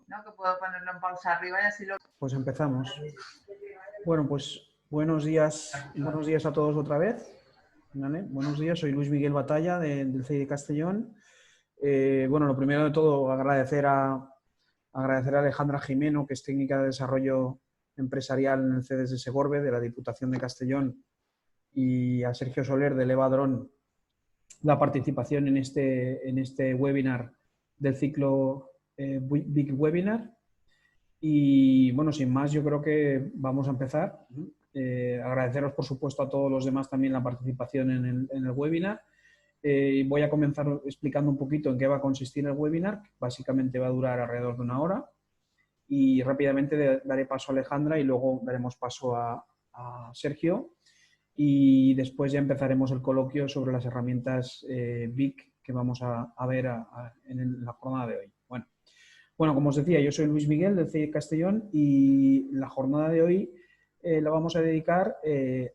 ¿no? Que puedo ponerlo en pausa arriba y así lo... Pues empezamos. Bueno, pues buenos días a todos otra vez. ¿Vale? Buenos días, soy Luis Miguel Batalla del CEI de Castellón. Bueno, lo primero de todo, agradecer a Alejandra Jimeno, que es técnica de desarrollo empresarial en el CEDES de Segorbe, de la Diputación de Castellón, y a Sergio Soler de Levadrón la participación en este webinar del ciclo Big Webinar. Y bueno, sin más, yo creo que vamos a empezar. Agradeceros, por supuesto, a todos los demás también la participación en el webinar. Voy a comenzar explicando un poquito en qué va a consistir el webinar. Básicamente va a durar alrededor de una hora. Y rápidamente daré paso a Alejandra y luego daremos paso a Sergio. Y después ya empezaremos el coloquio sobre las herramientas BIC que vamos a ver en la jornada de hoy. Bueno, como os decía, yo soy Luis Miguel del CEI Castellón y la jornada de hoy la vamos a dedicar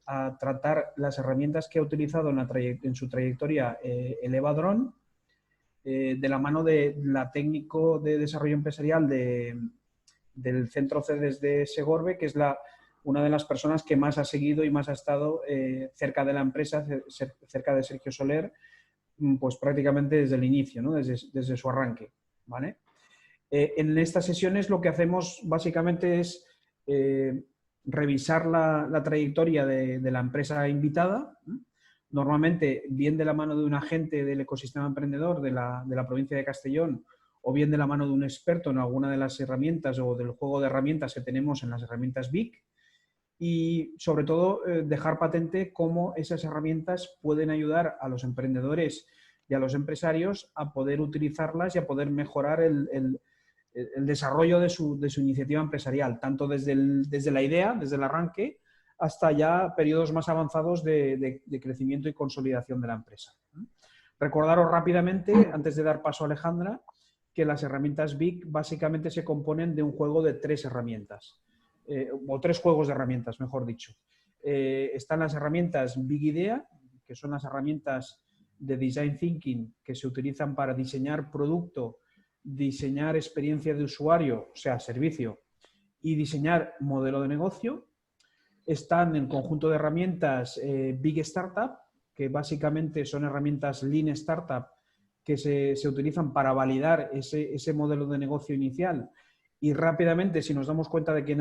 a tratar las herramientas que ha utilizado en su trayectoria el Levadrón de la mano de la técnico de desarrollo empresarial del Centro CEDES de Segorbe, que es una de las personas que más ha seguido y más ha estado cerca de la empresa, cerca de Sergio Soler, pues prácticamente desde el inicio, ¿no? desde su arranque, ¿vale? En estas sesiones lo que hacemos básicamente es revisar la trayectoria de la empresa invitada, normalmente bien de la mano de un agente del ecosistema emprendedor de la provincia de Castellón o bien de la mano de un experto en alguna de las herramientas o del juego de herramientas que tenemos en las herramientas BIC, y sobre todo dejar patente cómo esas herramientas pueden ayudar a los emprendedores y a los empresarios a poder utilizarlas y a poder mejorar el desarrollo de su iniciativa empresarial, tanto desde la idea, desde el arranque, hasta ya periodos más avanzados de crecimiento y consolidación de la empresa. Recordaros rápidamente, antes de dar paso a Alejandra, que las herramientas BIC básicamente se componen de un juego de 3 herramientas, o 3 juegos de herramientas, mejor dicho. Están las herramientas Big Idea, que son las herramientas de Design Thinking que se utilizan para diseñar producto, diseñar experiencia de usuario, o sea, servicio, y diseñar modelo de negocio. Están el conjunto de herramientas Big Startup, que básicamente son herramientas Lean Startup que se utilizan para validar ese modelo de negocio inicial y rápidamente, si nos damos cuenta de que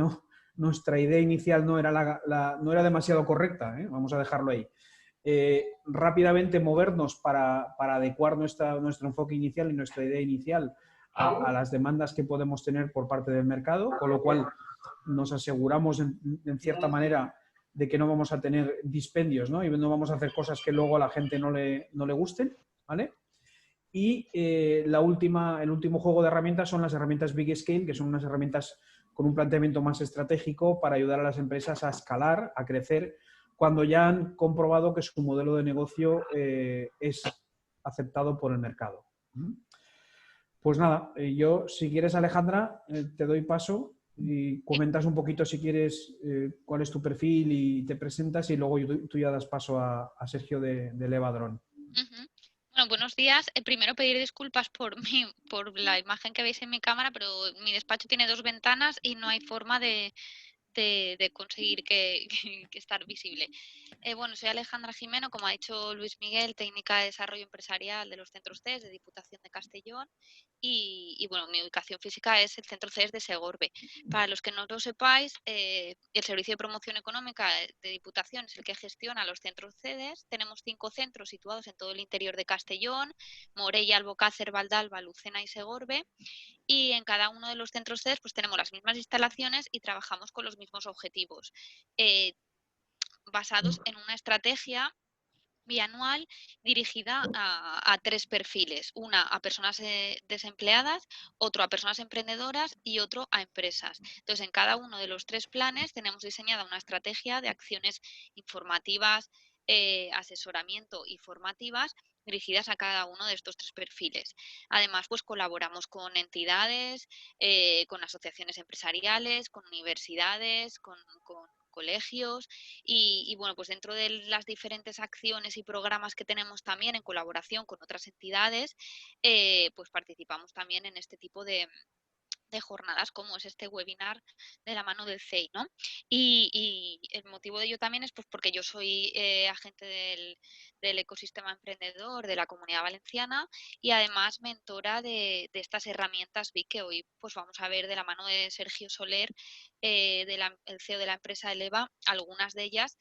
nuestra idea inicial no era demasiado correcta, vamos a dejarlo ahí, rápidamente movernos para adecuar nuestro enfoque inicial y nuestra idea inicial a las demandas que podemos tener por parte del mercado, con lo cual nos aseguramos en cierta manera de que no vamos a tener dispendios, ¿no? Y no vamos a hacer cosas que luego a la gente no le gusten, ¿vale? Y el último juego de herramientas son las herramientas Big Scale, que son unas herramientas con un planteamiento más estratégico para ayudar a las empresas a escalar, a crecer, cuando ya han comprobado que su modelo de negocio es aceptado por el mercado. Pues nada, yo, si quieres, Alejandra, te doy paso y comentas un poquito, si quieres, cuál es tu perfil y te presentas, y luego tú ya das paso a Sergio de Levadrón. Bueno, buenos días. Primero pedir disculpas por la imagen que veis en mi cámara, pero mi despacho tiene 2 ventanas y no hay forma de conseguir que estar visible. Bueno, soy Alejandra Jimeno, como ha dicho Luis Miguel, técnica de desarrollo empresarial de los centros CES de Diputación de Castellón, y bueno, mi ubicación física es el centro CES de Segorbe. Para los que no lo sepáis, el Servicio de Promoción Económica de Diputación es el que gestiona los centros CEDES. Tenemos 5 centros situados en todo el interior de Castellón: Morella, Albocácer, Valdalba, Lucena y Segorbe. Y en cada uno de los centros CEDES pues tenemos las mismas instalaciones y trabajamos con los mismos objetivos, basados en una estrategia bianual dirigida a 3 perfiles: una a personas desempleadas, otro a personas emprendedoras y otro a empresas. Entonces, en cada uno de los 3 planes tenemos diseñada una estrategia de acciones informativas, asesoramiento y formativas dirigidas a cada uno de estos 3 perfiles. Además, pues colaboramos con entidades, con asociaciones empresariales, con universidades, con colegios, y bueno, pues dentro de las diferentes acciones y programas que tenemos también en colaboración con otras entidades, pues participamos también en este tipo de de jornadas como es este webinar de la mano del CEI, ¿no? Y el motivo de ello también es pues porque yo soy agente del ecosistema emprendedor de la Comunidad Valenciana y además mentora de estas herramientas BIC que hoy pues vamos a ver de la mano de Sergio Soler, el CEO de la empresa Eleva, algunas de ellas,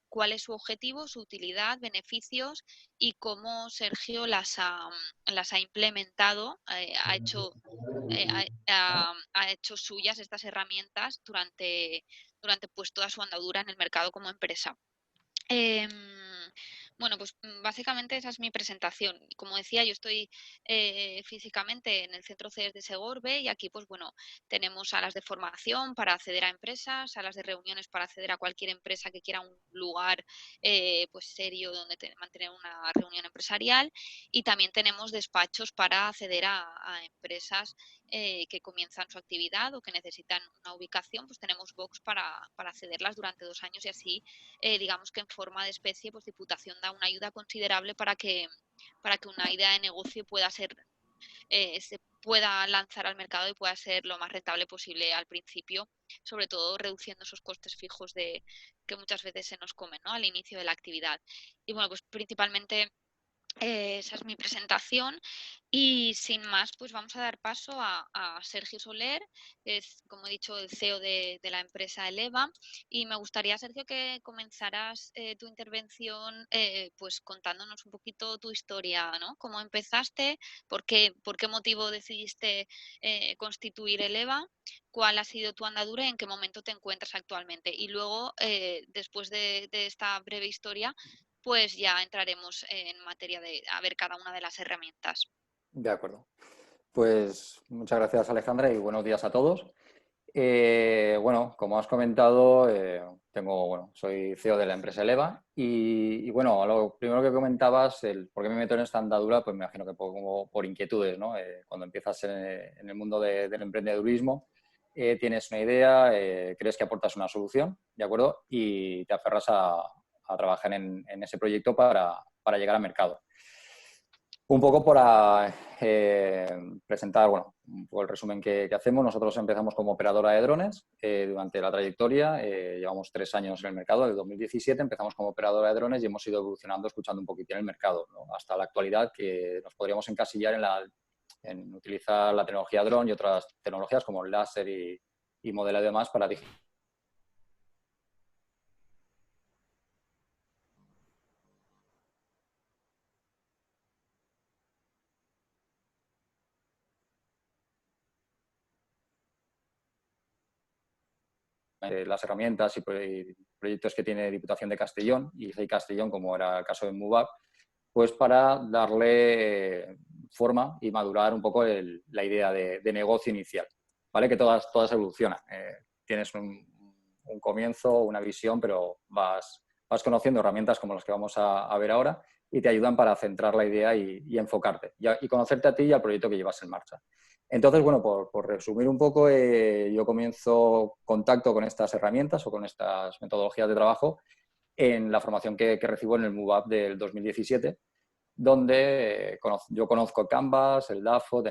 cuál es su objetivo, su utilidad, beneficios y cómo Sergio las ha implementado, ha hecho suyas estas herramientas durante pues toda su andadura en el mercado como empresa. Em, bueno, pues básicamente esa es mi presentación. Como decía, yo estoy físicamente en el centro CES de Segorbe y aquí, pues bueno, tenemos salas de formación para acceder a empresas, salas de reuniones para acceder a cualquier empresa que quiera un lugar pues serio donde mantener una reunión empresarial y también tenemos despachos para acceder a empresas que comienzan su actividad o que necesitan una ubicación, pues tenemos box para accederlas durante 2 años y así digamos que en forma de especie, pues Diputación da una ayuda considerable para que una idea de negocio pueda ser, se pueda lanzar al mercado y pueda ser lo más rentable posible al principio, sobre todo reduciendo esos costes fijos que muchas veces se nos comen, ¿no? Al inicio de la actividad. Y bueno, pues principalmente esa es mi presentación y sin más pues vamos a dar paso a Sergio Soler, que es como he dicho el CEO de la empresa Eleva y me gustaría Sergio que comenzaras tu intervención pues contándonos un poquito tu historia, ¿no? Cómo empezaste, por qué motivo decidiste constituir Eleva, cuál ha sido tu andadura y en qué momento te encuentras actualmente y luego después de esta breve historia pues ya entraremos en materia de a ver cada una de las herramientas. De acuerdo. Pues muchas gracias, Alejandra, y buenos días a todos. Bueno, como has comentado, soy CEO de la empresa Eleva y bueno, lo primero que comentabas, el por qué me meto en esta andadura, pues me imagino que por inquietudes, ¿no? Cuando empiezas en el mundo del emprendedurismo, tienes una idea, crees que aportas una solución, ¿de acuerdo? Y te aferras a trabajar en ese proyecto para llegar al mercado. Un poco para presentar, bueno, un poco el resumen que hacemos. Nosotros empezamos como operadora de drones durante la trayectoria. Llevamos 3 años en el mercado. Desde 2017 empezamos como operadora de drones y hemos ido evolucionando escuchando un poquitín el mercado, ¿no? Hasta la actualidad que nos podríamos encasillar en utilizar la tecnología drone y otras tecnologías como el láser y modelado y demás para las herramientas y proyectos que tiene Diputación de Castellón y CEI Castellón, como era el caso de MUVAP, pues para darle forma y madurar un poco la idea de negocio inicial, ¿vale? Que todas evolucionan. Tienes un comienzo, una visión, pero vas conociendo herramientas como las que vamos a ver ahora y te ayudan para centrar la idea y enfocarte y conocerte a ti y al proyecto que llevas en marcha. Entonces, bueno, por resumir un poco, yo comienzo contacto con estas herramientas o con estas metodologías de trabajo en la formación que recibo en el MUVAP del 2017, donde yo conozco Canvas, el DAFO,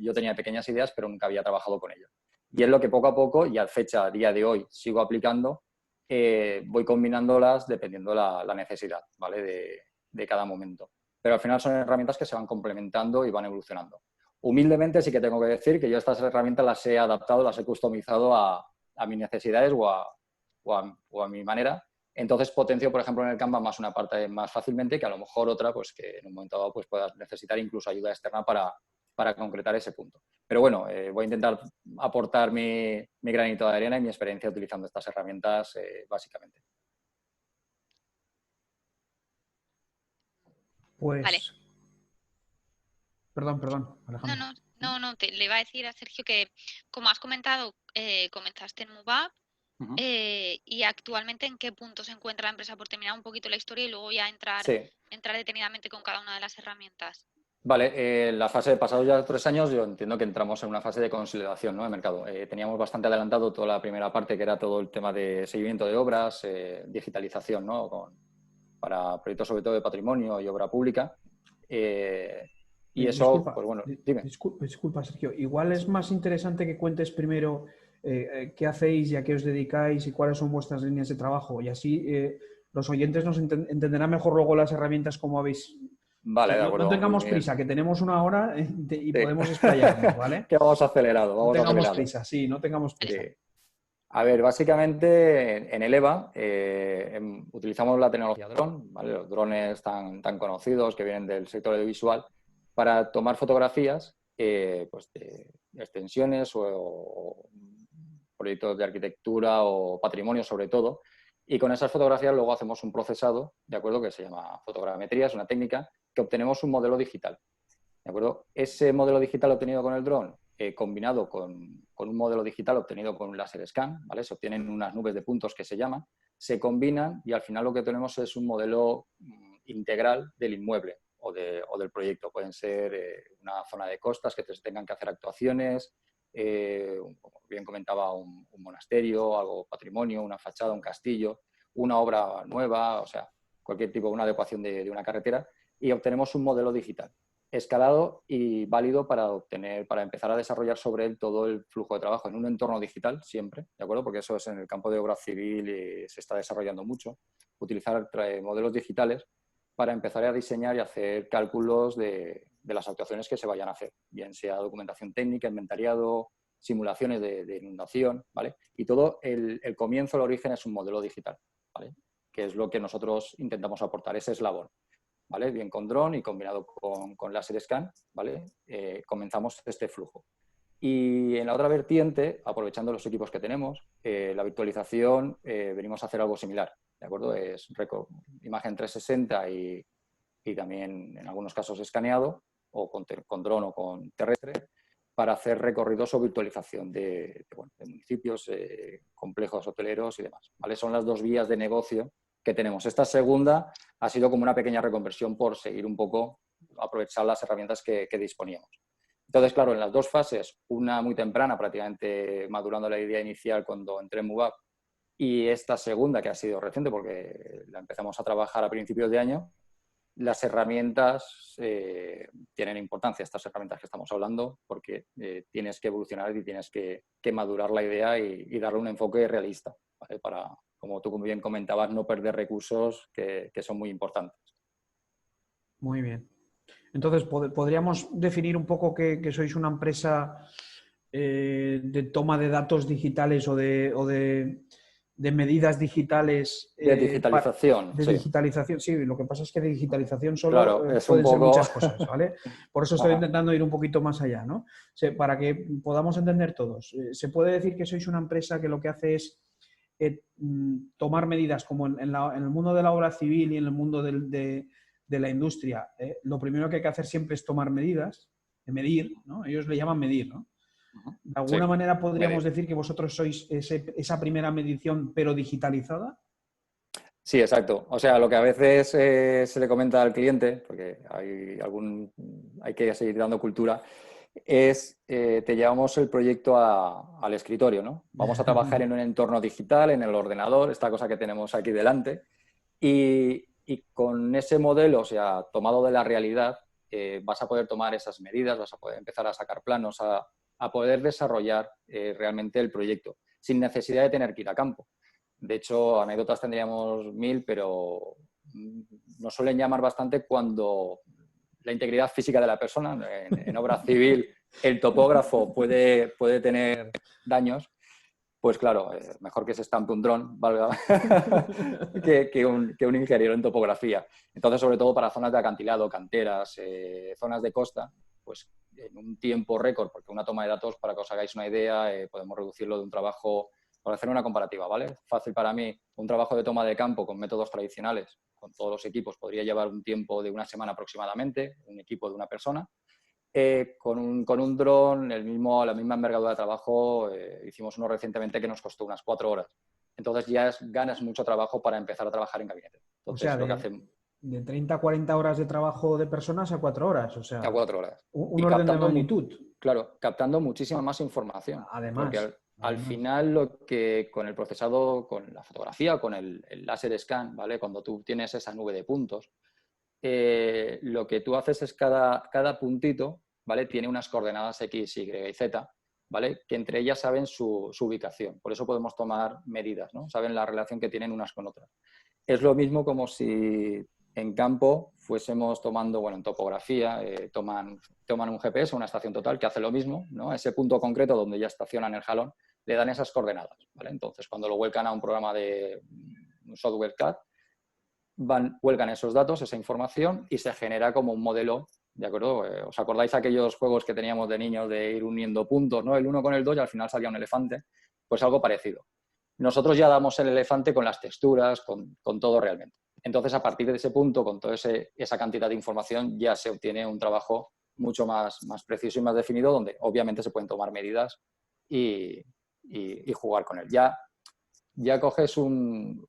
yo tenía pequeñas ideas, pero nunca había trabajado con ello. Y es lo que poco a poco, y a día de hoy, sigo aplicando, voy combinándolas dependiendo la necesidad, ¿vale? de cada momento. Pero al final son herramientas que se van complementando y van evolucionando. Humildemente sí que tengo que decir que yo estas herramientas las he adaptado, las he customizado a mis necesidades o a mi manera. Entonces potencio, por ejemplo, en el Canva más una parte más fácilmente que a lo mejor otra, pues que en un momento dado pues, puedas necesitar incluso ayuda externa para concretar ese punto. Pero bueno, voy a intentar aportar mi granito de arena y mi experiencia utilizando estas herramientas básicamente. Pues... Vale. Perdón, Alejandro. No, le iba a decir a Sergio que, como has comentado, comenzaste en MUVAP y actualmente en qué punto se encuentra la empresa, por terminar un poquito la historia y luego ya entrar detenidamente con cada una de las herramientas. Vale, la fase de pasados ya 3 años, yo entiendo que entramos en una fase de consolidación, ¿no? De mercado. Teníamos bastante adelantado toda la primera parte, que era todo el tema de seguimiento de obras, digitalización, ¿no? Para proyectos sobre todo de patrimonio y obra pública. Y eso, disculpa, pues bueno, dime. disculpa, Sergio. Igual es más interesante que cuentes primero qué hacéis y a qué os dedicáis y cuáles son vuestras líneas de trabajo. Y así los oyentes nos entenderán mejor luego las herramientas como habéis. Vale, de No acuerdo. tengamos Luis Miguel. prisa, que tenemos una hora y Sí. podemos explayarnos, ¿vale? Que vamos acelerado, No vamos tengamos acelerado. prisa, sí, no tengamos prisa. Sí. A ver, básicamente en Eleva utilizamos la tecnología drone, ¿vale? Los drones tan conocidos que vienen del sector audiovisual para tomar fotografías pues de extensiones o proyectos de arquitectura o patrimonio sobre todo. Y con esas fotografías luego hacemos un procesado, ¿de acuerdo? Que se llama fotogrametría, es una técnica que obtenemos un modelo digital, ¿de acuerdo? Ese modelo digital obtenido con el dron, combinado con un modelo digital obtenido con un láser scan, ¿vale? Se obtienen unas nubes de puntos que se llaman, se combinan y al final lo que tenemos es un modelo integral del inmueble o del proyecto. Pueden ser una zona de costas que tengan que hacer actuaciones, como bien comentaba, un monasterio, algo patrimonio, una fachada, un castillo, una obra nueva, o sea, cualquier tipo, una adecuación de una carretera, y obtenemos un modelo digital escalado y válido para empezar a desarrollar sobre él todo el flujo de trabajo en un entorno digital siempre, ¿de acuerdo? Porque eso es en el campo de obra civil y se está desarrollando mucho. Utilizar modelos digitales para empezar a diseñar y hacer cálculos de las actuaciones que se vayan a hacer, bien sea documentación técnica, inventariado, simulaciones de inundación, ¿vale? Y todo el comienzo, el origen es un modelo digital, ¿vale? Que es lo que nosotros intentamos aportar, ese eslabón, ¿vale? Bien con dron y combinado con láser scan, ¿vale? Comenzamos este flujo. Y en la otra vertiente, aprovechando los equipos que tenemos, la virtualización, venimos a hacer algo similar, ¿de acuerdo? Es imagen 360 y también en algunos casos escaneado, o con dron o con terrestre, para hacer recorridos o virtualización de municipios, complejos hoteleros y demás, ¿vale? Son las dos vías de negocio que tenemos. Esta segunda ha sido como una pequeña reconversión por seguir un poco, aprovechar las herramientas que disponíamos. Entonces, claro, en las dos fases, una muy temprana, prácticamente madurando la idea inicial cuando entré en MoveUp, y esta segunda, que ha sido reciente porque la empezamos a trabajar a principios de año, las herramientas tienen importancia, estas herramientas que estamos hablando, porque tienes que evolucionar y tienes que madurar la idea y darle un enfoque realista, ¿vale? Para, como tú bien comentabas, no perder recursos que son muy importantes. Muy bien. Entonces, ¿podríamos definir un poco que sois una empresa de toma de datos digitales o de medidas digitales? De digitalización, de sí. digitalización, sí. Lo que pasa es que de digitalización solo Claro, es pueden un ser poco... muchas cosas, ¿vale? Por eso estoy Ajá. intentando ir un poquito más allá, ¿no? O sea, para que podamos entender todos. ¿Se puede decir que sois una empresa que lo que hace es tomar medidas como en el mundo de la obra civil y en el mundo de la industria? Lo primero que hay que hacer siempre es tomar medidas, medir, ¿no? Ellos le llaman medir, ¿no? De alguna manera podríamos decir que vosotros sois esa primera medición, pero digitalizada. Sí, exacto. O sea, lo que a veces se le comenta al cliente, porque hay que seguir dando cultura, es te llevamos el proyecto al escritorio, ¿no? Vamos a trabajar en un entorno digital, en el ordenador, esta cosa que tenemos aquí delante, y con ese modelo, o sea, tomado de la realidad, vas a poder tomar esas medidas, vas a poder empezar a sacar planos, a poder desarrollar realmente el proyecto, sin necesidad de tener que ir a campo. De hecho, anécdotas tendríamos 1000, pero nos suelen llamar bastante cuando la integridad física de la persona, en obra civil, el topógrafo puede tener daños, pues claro, mejor que se estampe un dron, valga, que un ingeniero en topografía. Entonces, sobre todo para zonas de acantilado, canteras, zonas de costa, pues en un tiempo récord, porque una toma de datos, para que os hagáis una idea, podemos reducirlo de un trabajo, por hacer una comparativa, ¿vale? Fácil para mí, un trabajo de toma de campo con métodos tradicionales, con todos los equipos, podría llevar un tiempo de una semana aproximadamente, un equipo de una persona. Con un dron, la misma envergadura de trabajo, hicimos uno recientemente que nos costó unas 4 horas. Entonces ya ganas mucho trabajo para empezar a trabajar en gabinete. Entonces, o sea, lo que hacemos... de 30 a 40 horas de trabajo de personas a 4 horas. O sea, a 4 horas. Un orden de magnitud. Claro, captando muchísima más información. Además. Porque al final, lo que con el procesado, con la fotografía, con el láser scan, ¿vale? Cuando tú tienes esa nube de puntos, lo que tú haces es cada puntito, ¿vale? Tiene unas coordenadas X, Y y Z, ¿vale? Que entre ellas saben su ubicación. Por eso podemos tomar medidas, ¿no? Saben la relación que tienen unas con otras. Es lo mismo como si en campo fuésemos tomando, bueno, en topografía, toman un GPS, una estación total, que hace lo mismo, ¿no? Ese punto concreto donde ya estacionan el jalón, le dan esas coordenadas, ¿vale? Entonces, cuando lo vuelcan a un programa de un software CAD, vuelcan esos datos, esa información, y se genera como un modelo, ¿de acuerdo? ¿Os acordáis aquellos juegos que teníamos de niños de ir uniendo puntos, ¿no? El 1 con el 2 y al final salía un elefante. Pues algo parecido. Nosotros ya damos el elefante con las texturas, con todo realmente. Entonces, a partir de ese punto, con toda esa cantidad de información, ya se obtiene un trabajo mucho más preciso y más definido, donde obviamente se pueden tomar medidas y jugar con él. Ya coges un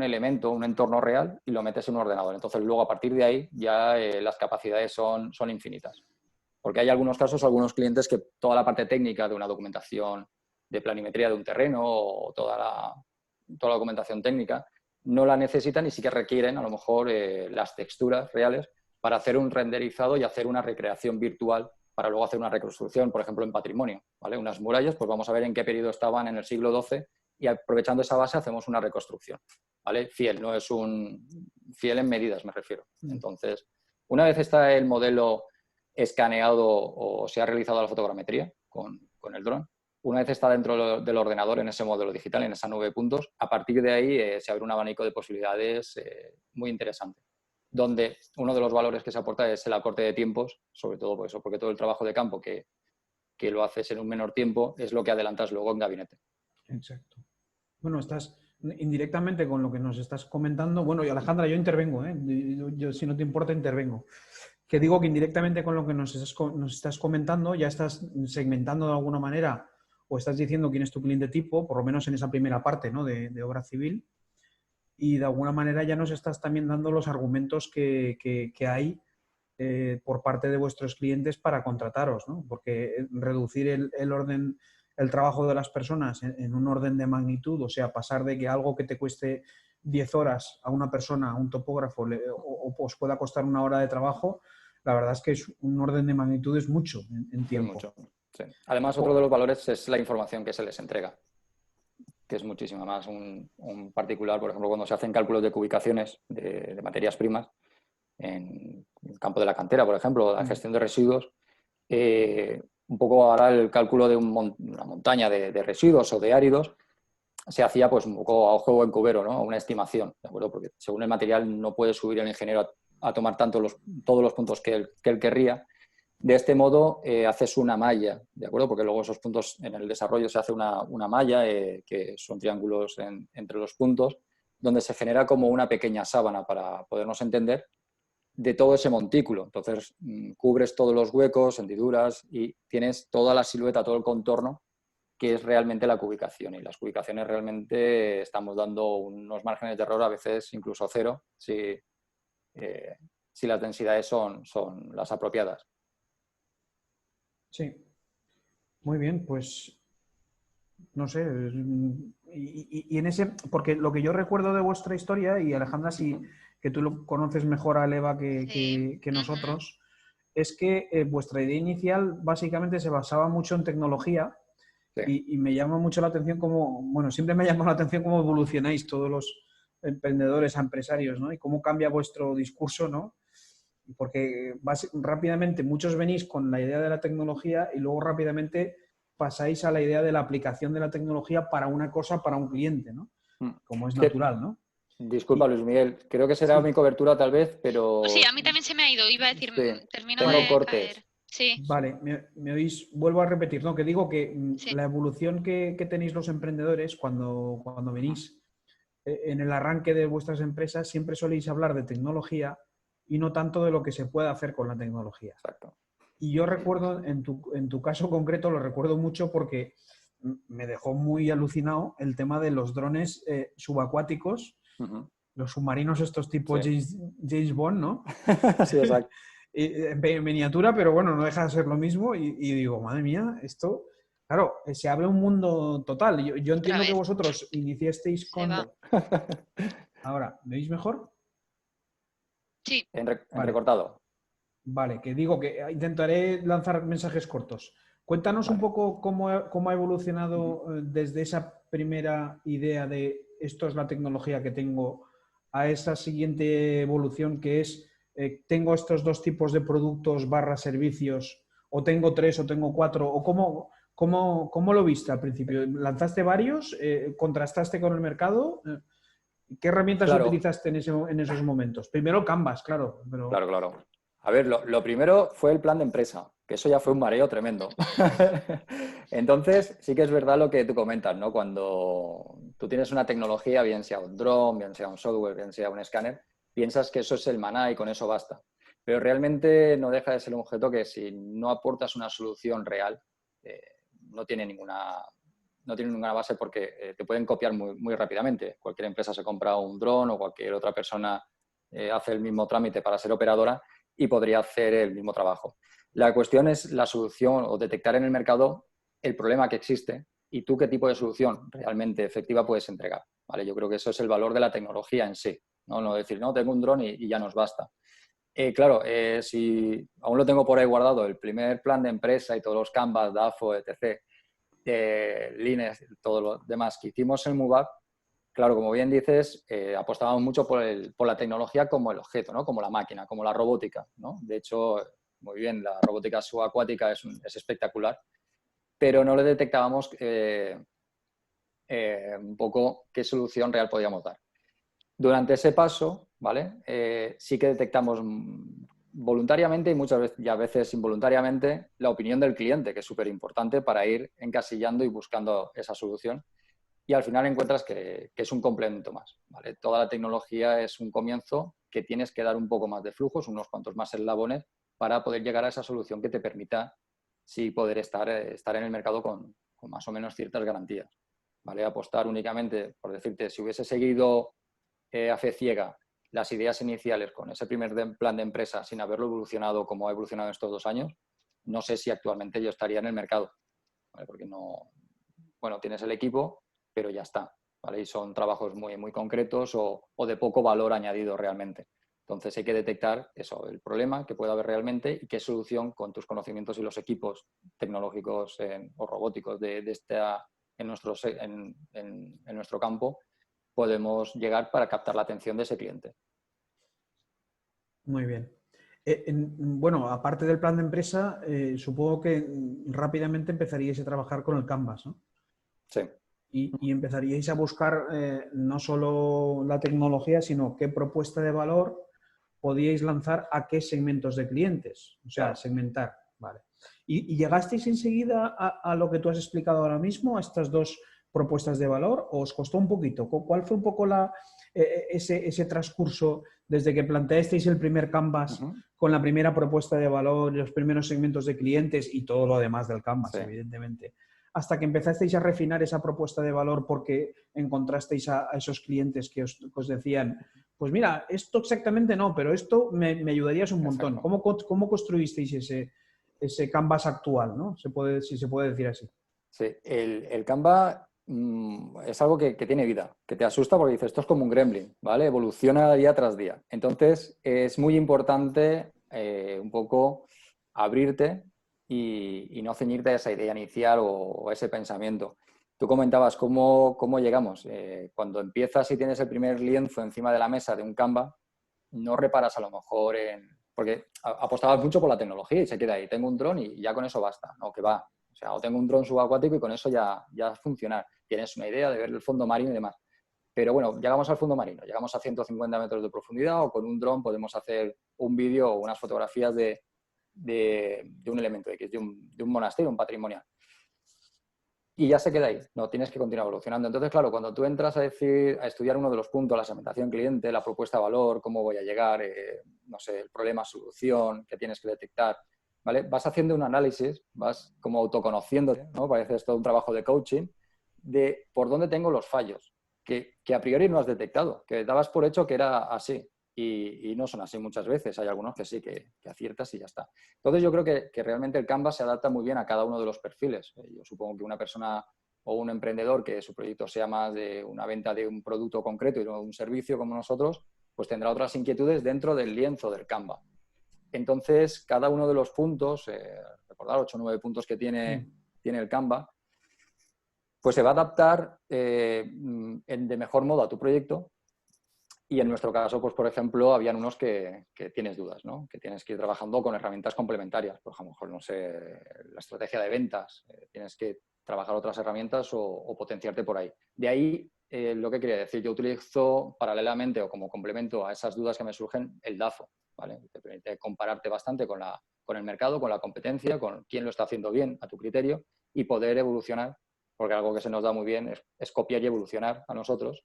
elemento, un entorno real y lo metes en un ordenador. Entonces, luego, a partir de ahí, ya las capacidades son infinitas. Porque hay algunos casos, algunos clientes que toda la parte técnica de una documentación de planimetría de un terreno o toda la documentación técnica no la necesitan y sí que requieren a lo mejor las texturas reales para hacer un renderizado y hacer una recreación virtual para luego hacer una reconstrucción, por ejemplo, en patrimonio, ¿vale? Unas murallas, pues vamos a ver en qué periodo estaban en el siglo XII y aprovechando esa base hacemos una reconstrucción, ¿vale? Fiel, no es fiel en medidas, me refiero. Entonces, una vez está el modelo escaneado o se ha realizado la fotogrametría con el dron, una vez está dentro del ordenador en ese modelo digital, en esa nube de puntos, a partir de ahí se abre un abanico de posibilidades muy interesante, donde uno de los valores que se aporta es el acorte de tiempos, sobre todo por eso, porque todo el trabajo de campo que lo haces en un menor tiempo es lo que adelantas luego en gabinete. Exacto. Bueno, estás indirectamente con lo que nos estás comentando. Bueno, y Alejandra, yo intervengo, ¿eh? Yo, si no te importa, intervengo. Que digo que indirectamente con lo que nos estás comentando, ya estás segmentando de alguna manera o estás diciendo quién es tu cliente tipo, por lo menos en esa primera parte, ¿no? de obra civil, y de alguna manera ya nos estás también dando los argumentos que hay por parte de vuestros clientes para contrataros, ¿no? Porque reducir el trabajo de las personas en un orden de magnitud, o sea, pasar de que algo que te cueste 10 horas a una persona, a un topógrafo, o os pueda costar 1 hora de trabajo, la verdad es que es un orden de magnitud es mucho en tiempo. Es mucho, sí. Además, otro de los valores es la información que se les entrega, que es muchísima más. Un particular, por ejemplo, cuando se hacen cálculos de cubicaciones de materias primas, en el campo de la cantera, por ejemplo, la gestión de residuos, un poco ahora el cálculo de una montaña de residuos o de áridos se hacía pues un poco a ojo en cubero, ¿no? Una estimación, ¿de acuerdo? Porque según el material no puede subir el ingeniero a tomar todos los puntos que él querría. De este modo haces una malla, ¿de acuerdo? Porque luego esos puntos en el desarrollo se hace una malla que son triángulos entre los puntos, donde se genera como una pequeña sábana para podernos entender de todo ese montículo. Entonces cubres todos los huecos, hendiduras y tienes toda la silueta, todo el contorno que es realmente la cubicación. Y las cubicaciones realmente estamos dando unos márgenes de error a veces incluso 0 si las densidades son las apropiadas. Sí. Muy bien, pues no sé. Y en ese, porque lo que yo recuerdo de vuestra historia, y Alejandra, que tú lo conoces mejor a Eleva que nosotros, es que vuestra idea inicial básicamente se basaba mucho en tecnología. Sí. Y me llama mucho la atención siempre me llama la atención cómo evolucionáis todos los emprendedores, empresarios, ¿no? Y cómo cambia vuestro discurso, ¿no? Porque rápidamente muchos venís con la idea de la tecnología y luego rápidamente pasáis a la idea de la aplicación de la tecnología para una cosa, para un cliente, ¿no? Como es natural, ¿no? Disculpa, Luis Miguel, creo que será mi cobertura tal vez, pero... Sí, a mí también se me ha ido, iba a decir, termino tengo de cortes. caer. Sí. Vale, ¿me oís? Vuelvo a repetir, ¿no? Que digo que la evolución que tenéis los emprendedores cuando venís en el arranque de vuestras empresas siempre soléis hablar de tecnología y no tanto de lo que se puede hacer con la tecnología. Exacto. Y yo recuerdo, en tu caso concreto, lo recuerdo mucho porque me dejó muy alucinado el tema de los drones subacuáticos, los submarinos estos tipo James Bond, ¿no? Sí, exacto. En miniatura, pero bueno, no deja de ser lo mismo y digo, madre mía, esto... Claro, se abre un mundo total. Yo entiendo que vosotros iniciasteis con... Ahora, ¿me veis mejor? Sí, Vale. entrecortado. Vale, que digo que intentaré lanzar mensajes cortos. Cuéntanos un Vale. poco cómo ha evolucionado desde esa primera idea de esto es la tecnología que tengo a esa siguiente evolución que es tengo estos dos tipos de productos / servicios o tengo 3 o tengo 4 o cómo lo viste al principio. ¿Lanzaste varios? ¿Contrastaste con el mercado? ¿Qué herramientas Claro, utilizaste en esos momentos? Primero Canvas, claro, pero... claro. A ver, lo primero fue el plan de empresa, que eso ya fue un mareo tremendo. Entonces, sí que es verdad lo que tú comentas, ¿no? Cuando tú tienes una tecnología, bien sea un dron, bien sea un software, bien sea un escáner, piensas que eso es el maná y con eso basta. Pero realmente no deja de ser un objeto que si no aportas una solución real, eh, no tiene ninguna base porque te pueden copiar muy rápidamente. Cualquier empresa se compra un dron o cualquier otra persona hace el mismo trámite para ser operadora y podría hacer el mismo trabajo. La cuestión es la solución o detectar en el mercado el problema que existe y tú qué tipo de solución realmente efectiva puedes entregar. ¿Vale? Yo creo que eso es el valor de la tecnología en sí. No decir, no, tengo un dron y ya nos basta. Claro, si aún lo tengo por ahí guardado, el primer plan de empresa y todos los Canvas, DAFO, etc., Linux, todo lo demás que hicimos en MoveUp, claro, como bien dices, apostábamos mucho por la tecnología como el objeto, ¿no? Como la máquina, como la robótica, ¿no? De hecho, muy bien, la robótica subacuática es espectacular, pero no le detectábamos un poco qué solución real podíamos dar. Durante ese paso, ¿vale? Sí que detectamos voluntariamente y muchas veces, y a veces involuntariamente, la opinión del cliente, que es súper importante para ir encasillando y buscando esa solución. Y al final encuentras que es un complemento más, ¿vale? Toda la tecnología es un comienzo que tienes que dar un poco más de flujos, unos cuantos más eslabones, para poder llegar a esa solución que te permita sí poder estar en el mercado con más o menos ciertas garantías, ¿vale? Apostar únicamente, por decirte, si hubiese seguido a fe ciega las ideas iniciales con ese primer plan de empresa sin haberlo evolucionado como ha evolucionado estos 2 años, no sé si actualmente yo estaría en el mercado, ¿vale? Porque no, bueno, tienes el equipo, pero ya está, ¿vale? Y son trabajos muy concretos o de poco valor añadido realmente. Entonces hay que detectar eso, el problema que puede haber realmente y qué solución con tus conocimientos y los equipos tecnológicos o robóticos en nuestro campo podemos llegar para captar la atención de ese cliente. Muy bien. Bueno, aparte del plan de empresa, supongo que rápidamente empezaríais a trabajar con el Canvas, ¿no? Sí. Y empezaríais a buscar no solo la tecnología, sino qué propuesta de valor podíais lanzar a qué segmentos de clientes. O sea, Claro. segmentar. Vale. ¿Y llegasteis enseguida a lo que tú has explicado ahora mismo, a estas dos propuestas de valor, o os costó un poquito? ¿Cuál fue un poco ese transcurso desde que planteasteis el primer Canvas con la primera propuesta de valor, los primeros segmentos de clientes y todo lo demás del Canvas, Sí. evidentemente, hasta que empezasteis a refinar esa propuesta de valor porque encontrasteis a esos clientes que os decían, pues mira, esto exactamente no, pero esto me ayudarías un montón? ¿Cómo construisteis ese Canvas actual, ¿no? Si se puede decir así. Sí, el Canva es algo que tiene vida, que te asusta porque dices, esto es como un gremlin, ¿vale? Evoluciona día tras día. Entonces, es muy importante un poco abrirte y no ceñirte a esa idea inicial o ese pensamiento. Tú comentabas cómo llegamos. Cuando empiezas y tienes el primer lienzo encima de la mesa de un Canva, no reparas a lo mejor porque apostabas mucho por la tecnología y se queda ahí. Tengo un dron y ya con eso basta. No, que va. O sea, o tengo un dron subacuático y con eso ya funciona. Tienes una idea de ver el fondo marino y demás. Pero bueno, llegamos al fondo marino, llegamos a 150 metros de profundidad o con un dron podemos hacer un vídeo o unas fotografías de un elemento X, de un monasterio, un patrimonial. Y ya se queda ahí, no tienes que continuar evolucionando. Entonces, claro, cuando tú entras a estudiar uno de los puntos, la segmentación cliente, la propuesta de valor, cómo voy a llegar, no sé, el problema, solución que tienes que detectar, ¿vale? Vas haciendo un análisis, vas como autoconociéndote, ¿no? Parece esto un trabajo de coaching, de por dónde tengo los fallos, que a priori no has detectado, que dabas por hecho que era así. Y no son así muchas veces. Hay algunos que sí, que aciertas y ya está. Entonces yo creo que realmente el Canvas se adapta muy bien a cada uno de los perfiles. Yo supongo que una persona o un emprendedor que su proyecto sea más de una venta de un producto concreto y no un servicio como nosotros, pues tendrá otras inquietudes dentro del lienzo del Canva. Entonces, cada uno de los puntos, recordar 8 o 9 puntos que tiene el Canva, pues se va a adaptar de mejor modo a tu proyecto. Y en nuestro caso, pues por ejemplo, habían unos que tienes dudas, ¿no? Que tienes que ir trabajando con herramientas complementarias. Por ejemplo, no sé, la estrategia de ventas. Tienes que trabajar otras herramientas o potenciarte por ahí. De ahí, lo que quería decir, yo utilizo paralelamente o como complemento a esas dudas que me surgen el DAFO, ¿vale? Te permite compararte bastante con el mercado, con la competencia, con quién lo está haciendo bien a tu criterio y poder evolucionar, porque algo que se nos da muy bien es copiar y evolucionar a nosotros,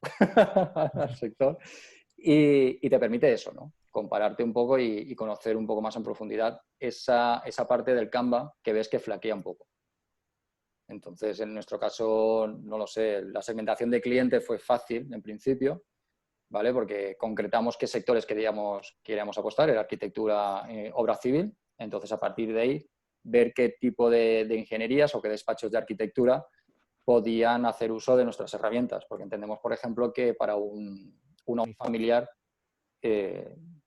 al sector. Y te permite eso, ¿no? Compararte un poco y conocer un poco más en profundidad esa parte del Canva que ves que flaquea un poco. Entonces, en nuestro caso, no lo sé, la segmentación de clientes fue fácil en principio, ¿vale? Porque concretamos qué sectores queríamos apostar, era arquitectura, obra civil. Entonces, a partir de ahí, ver qué tipo de ingenierías o qué despachos de arquitectura podían hacer uso de nuestras herramientas. Porque entendemos, por ejemplo, que para una unifamiliar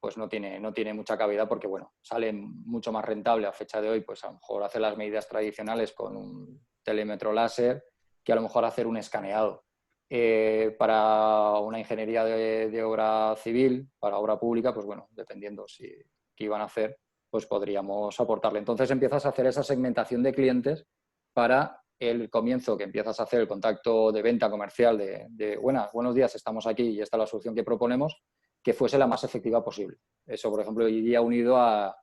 pues no tiene mucha cabida porque, bueno, sale mucho más rentable a fecha de hoy, pues a lo mejor hacer las medidas tradicionales con un telímetro láser que a lo mejor hacer un escaneado. Para una ingeniería de obra civil, para obra pública, pues bueno, dependiendo qué iban a hacer, pues podríamos aportarle. Entonces empiezas a hacer esa segmentación de clientes para el comienzo que empiezas a hacer el contacto de venta comercial de buenos días, estamos aquí y esta es la solución que proponemos, que fuese la más efectiva posible. Eso, por ejemplo, iría unido a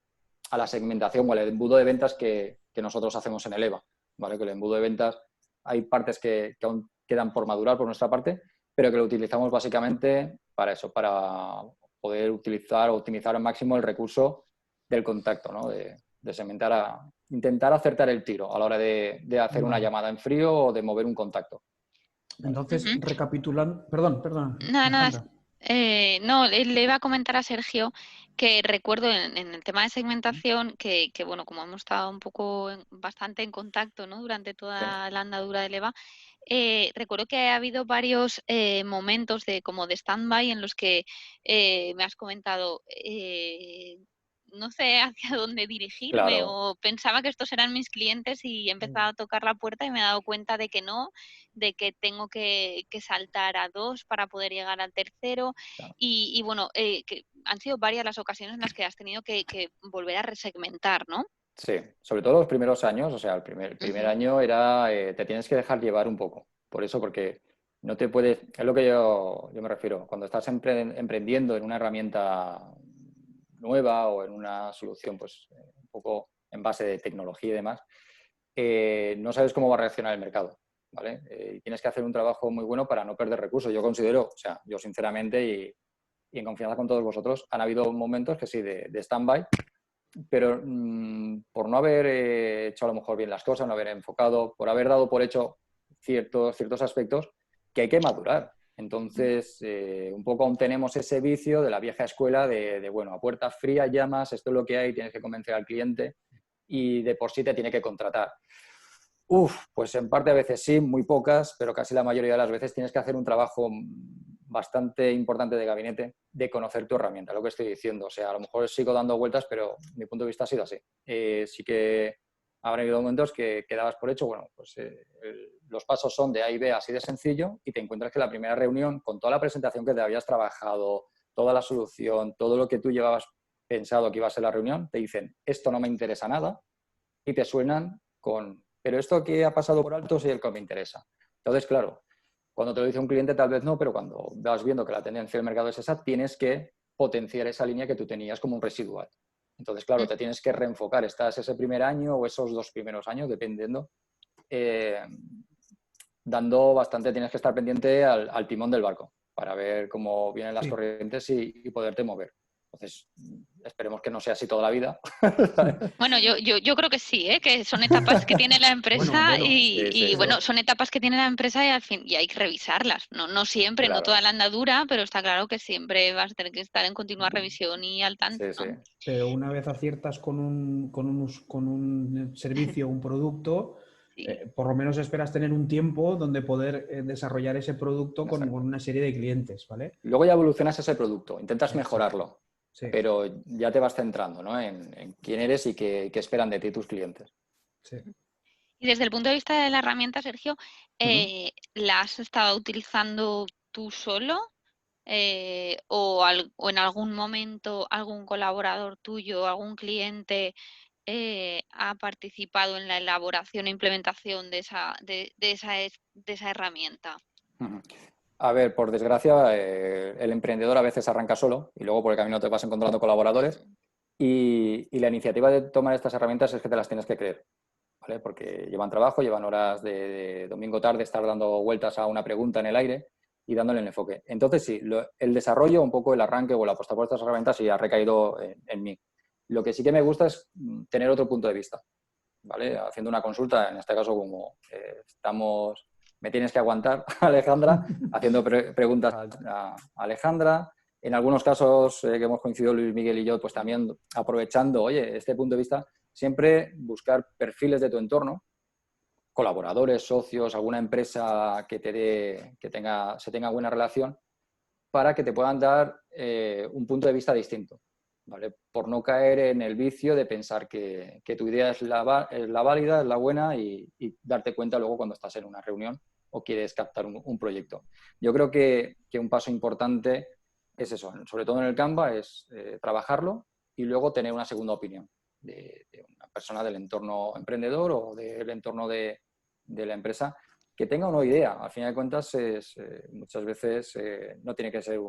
la segmentación o al embudo de ventas que nosotros hacemos en Eleva, ¿vale? Que el embudo de ventas hay partes que aún quedan por madurar por nuestra parte, pero que lo utilizamos básicamente para eso, para poder utilizar o optimizar al máximo el recurso del contacto, ¿no? De segmentar intentar acertar el tiro a la hora de hacer una llamada en frío o de mover un contacto. Entonces, recapitulando... Perdón. Nada. No, le iba a comentar a Sergio que recuerdo en el tema de segmentación que, bueno, como hemos estado un poco bastante en contacto, ¿no? Durante toda la andadura de Eleva, recuerdo que ha habido varios momentos como de stand-by en los que me has comentado no sé hacia dónde dirigirme, Claro. o pensaba que estos eran mis clientes y he empezado a tocar la puerta y me he dado cuenta de que no, de que tengo que saltar a 2 para poder llegar al tercero. Claro. Y bueno, que han sido varias las ocasiones en las que has tenido que volver a resegmentar, ¿no? Sí, sobre todo los primeros años, o sea, el primer año era, te tienes que dejar llevar un poco. Por eso, porque no te puedes, es lo que yo me refiero, cuando estás emprendiendo en una herramienta nueva o en una solución pues un poco en base de tecnología y demás, no sabes cómo va a reaccionar el mercado, ¿vale? Y tienes que hacer un trabajo muy bueno para no perder recursos. Yo considero, o sea, yo sinceramente y en confianza con todos vosotros, han habido momentos que sí, de stand-by, pero por no haber hecho a lo mejor bien las cosas, no haber enfocado, por haber dado por hecho ciertos aspectos que hay que madurar. Entonces, un poco aún tenemos ese vicio de la vieja escuela de bueno, a puerta fría llamas, esto es lo que hay, tienes que convencer al cliente y de por sí te tiene que contratar. Pues en parte a veces sí, muy pocas, pero casi la mayoría de las veces tienes que hacer un trabajo bastante importante de gabinete de conocer tu herramienta, lo que estoy diciendo. O sea, a lo mejor sigo dando vueltas, pero mi punto de vista ha sido así. Sí que habrá habido momentos que dabas por hecho, bueno, pues los pasos son de A y B así de sencillo y te encuentras que la primera reunión, con toda la presentación que te habías trabajado, toda la solución, todo lo que tú llevabas pensado que iba a ser la reunión, te dicen, esto no me interesa nada y te suenan con, pero esto que ha pasado por alto sí es el que me interesa. Entonces, claro, cuando te lo dice un cliente tal vez no, pero cuando vas viendo que la tendencia del mercado es esa, tienes que potenciar esa línea que tú tenías como un residual. Entonces, claro, te tienes que reenfocar. Estás ese primer año o esos 2 primeros años, dependiendo, dando bastante, tienes que estar pendiente al timón del barco para ver cómo vienen las corrientes y poderte mover. Entonces, esperemos que no sea así toda la vida. Bueno, yo creo que sí, que son etapas que tiene la empresa bueno, son etapas que tiene la empresa y al fin y hay que revisarlas. No siempre, claro. No toda la andadura, pero está claro que siempre vas a tener que estar en continua revisión y al tanto, Sí. ¿no? Pero una vez aciertas con un servicio, un producto, por lo menos esperas tener un tiempo donde poder desarrollar ese producto con una serie de clientes, ¿vale? Luego ya evolucionas ese producto, intentas Exacto. mejorarlo, Sí. pero ya te vas centrando, ¿no? en quién eres y qué esperan de ti tus clientes. Sí. Y desde el punto de vista de la herramienta, Sergio, ¿la has estado utilizando tú solo? ¿O en algún momento algún colaborador tuyo, algún cliente ha participado en la elaboración e implementación de esa herramienta? A ver, por desgracia, el emprendedor a veces arranca solo y luego por el camino te vas encontrando colaboradores y la iniciativa de tomar estas herramientas es que te las tienes que creer, ¿vale? Porque llevan trabajo, llevan horas de domingo tarde estar dando vueltas a una pregunta en el aire y dándole el enfoque. Entonces, sí, el desarrollo, un poco el arranque o la apuesta por estas herramientas sí ha recaído en mí. Lo que sí que me gusta es tener otro punto de vista, ¿vale? Haciendo una consulta, en este caso como me tienes que aguantar, Alejandra, haciendo preguntas a Alejandra. En algunos casos que hemos coincidido Luis Miguel y yo, pues también aprovechando, oye, este punto de vista, siempre buscar perfiles de tu entorno, colaboradores, socios, alguna empresa que se tenga buena relación, para que te puedan dar un punto de vista distinto, ¿vale? Por no caer en el vicio de pensar que tu idea es la válida, es la buena y darte cuenta luego cuando estás en una reunión o quieres captar un proyecto. Yo creo que un paso importante es eso, sobre todo en el Canva, es trabajarlo y luego tener una segunda opinión de una persona del entorno emprendedor o del entorno de la empresa que tenga una idea. Al final de cuentas, muchas veces no tiene que ser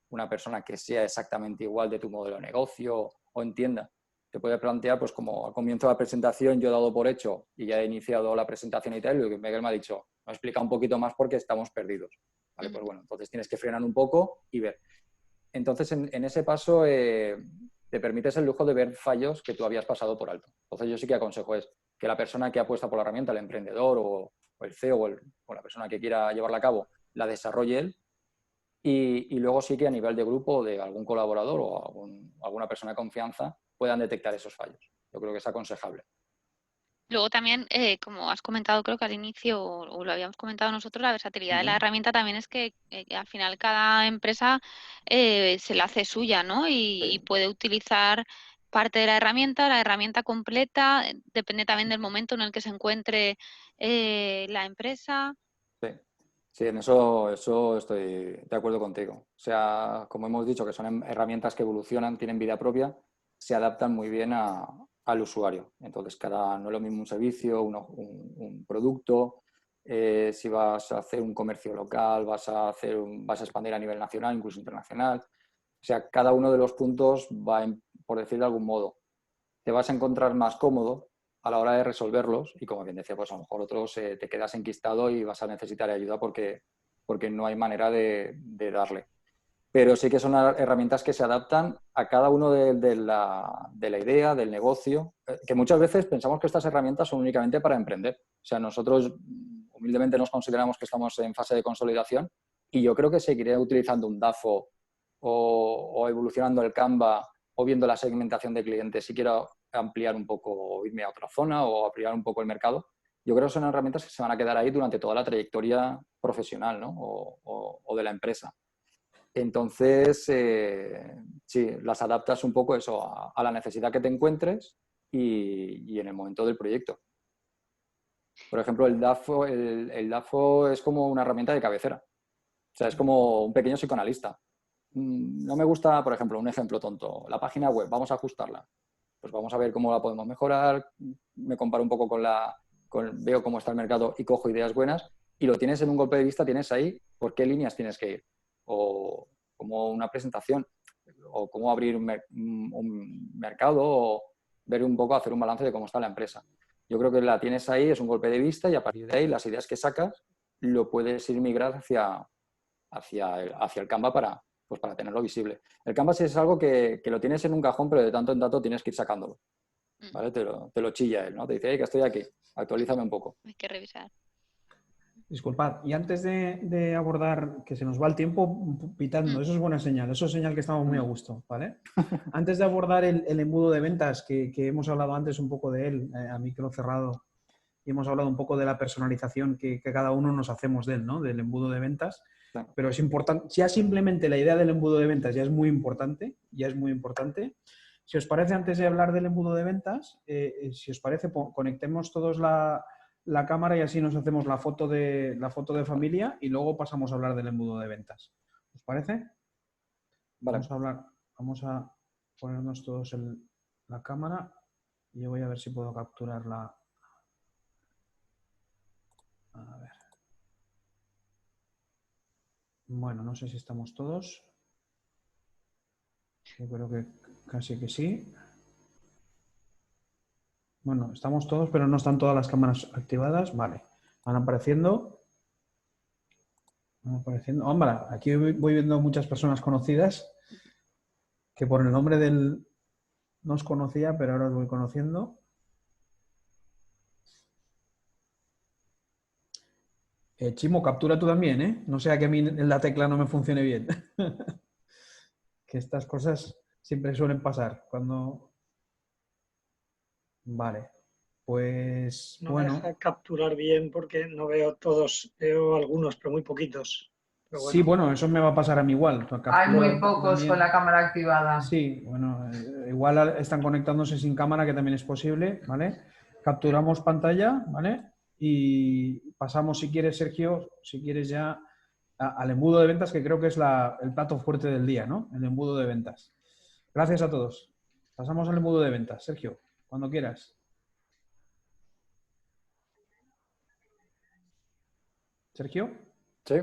una persona que sea exactamente igual de tu modelo de negocio o entienda. Te puede plantear, pues como al comienzo de la presentación yo he dado por hecho y ya he iniciado la presentación y tal, y lo que Miguel me ha dicho, me ha explicado un poquito más porque estamos perdidos. ¿Vale? Pues bueno, entonces tienes que frenar un poco y ver. Entonces, en ese paso te permites el lujo de ver fallos que tú habías pasado por alto. Entonces, yo sí que aconsejo es que la persona que apuesta por la herramienta, el emprendedor o el CEO o la persona que quiera llevarla a cabo, la desarrolle él y luego sí que a nivel de grupo de algún colaborador o alguna persona de confianza puedan detectar esos fallos. Yo creo que es aconsejable. Luego también, como has comentado, creo que al inicio, o lo habíamos comentado nosotros, la versatilidad de la herramienta también es que al final cada empresa se la hace suya, ¿no? Y puede utilizar parte de la herramienta completa, depende también del momento en el que se encuentre la empresa. Sí, en eso estoy de acuerdo contigo. O sea, como hemos dicho, que son herramientas que evolucionan, tienen vida propia, se adaptan muy bien al usuario. Entonces, no es lo mismo un servicio, un producto. Si vas a hacer un comercio local, vas a expandir a nivel nacional, incluso internacional. O sea, cada uno de los puntos va, por decirlo de algún modo, te vas a encontrar más cómodo a la hora de resolverlos y, como bien decía, pues a lo mejor otros te quedas enquistado y vas a necesitar ayuda porque no hay manera de darle. Pero sí que son herramientas que se adaptan a cada uno de la idea, del negocio, que muchas veces pensamos que estas herramientas son únicamente para emprender. O sea, nosotros humildemente nos consideramos que estamos en fase de consolidación y yo creo que seguiré utilizando un DAFO o evolucionando el Canva o viendo la segmentación de clientes si quiero ampliar un poco o irme a otra zona o ampliar un poco el mercado. Yo creo que son herramientas que se van a quedar ahí durante toda la trayectoria profesional, ¿no? o de la empresa. Entonces, sí, las adaptas un poco eso a la necesidad que te encuentres y en el momento del proyecto. Por ejemplo, el DAFO es como una herramienta de cabecera. O sea, es como un pequeño psicoanalista. No me gusta, por ejemplo, un ejemplo tonto, la página web, vamos a ajustarla. Pues vamos a ver cómo la podemos mejorar, me comparo un poco veo cómo está el mercado y cojo ideas buenas y lo tienes en un golpe de vista, tienes ahí por qué líneas tienes que ir. O como una presentación, o cómo abrir un mercado, o ver un poco, hacer un balance de cómo está la empresa. Yo creo que la tienes ahí, es un golpe de vista y a partir de ahí las ideas que sacas lo puedes ir migrar hacia el Canva para tenerlo visible. El Canva sí es algo que lo tienes en un cajón, pero de tanto en tanto tienes que ir sacándolo. ¿Vale? Te lo chilla él, ¿no? Te dice, hey, que estoy aquí, actualízame un poco. Hay que revisar. Disculpad, y antes de abordar, que se nos va el tiempo pitando, eso es buena señal, eso es señal que estamos muy a gusto, ¿vale? Antes de abordar el embudo de ventas, que hemos hablado antes un poco de él, a micro cerrado, y hemos hablado un poco de la personalización que cada uno nos hacemos de él, ¿no? Del embudo de ventas. Claro. Pero es importante, ya simplemente la idea del embudo de ventas ya es muy importante, ya es muy importante. Si os parece, antes de hablar del embudo de ventas, si os parece, conectemos todos la cámara y así nos hacemos la foto de familia y luego pasamos a hablar del embudo de ventas. ¿Os parece? Vale. Vamos a ponernos todos la cámara y yo voy a ver si puedo capturarla. A ver. Bueno, no sé si estamos todos. Yo creo que casi que sí. Bueno, estamos todos, pero no están todas las cámaras activadas. Vale. Van apareciendo. Hombre, aquí voy viendo muchas personas conocidas que por el nombre no os conocía, pero ahora os voy conociendo. Chimo, captura tú también, ¿eh? No sea que a mí en la tecla no me funcione bien. Que estas cosas siempre suelen pasar cuando... Vale, pues No bueno. me deja capturar bien porque no veo todos, veo algunos, pero muy poquitos. Pero bueno. Sí, bueno, eso me va a pasar a mí igual. Hay muy pocos también. con la cámara activada. Sí, bueno, igual están conectándose sin cámara, que también es posible, ¿vale? Capturamos pantalla, ¿vale? Y pasamos, si quieres, Sergio, si quieres ya al embudo de ventas, que creo que es el plato fuerte del día, ¿no? El embudo de ventas. Gracias a todos. Pasamos al embudo de ventas. Sergio, cuando quieras. Sergio. Sí.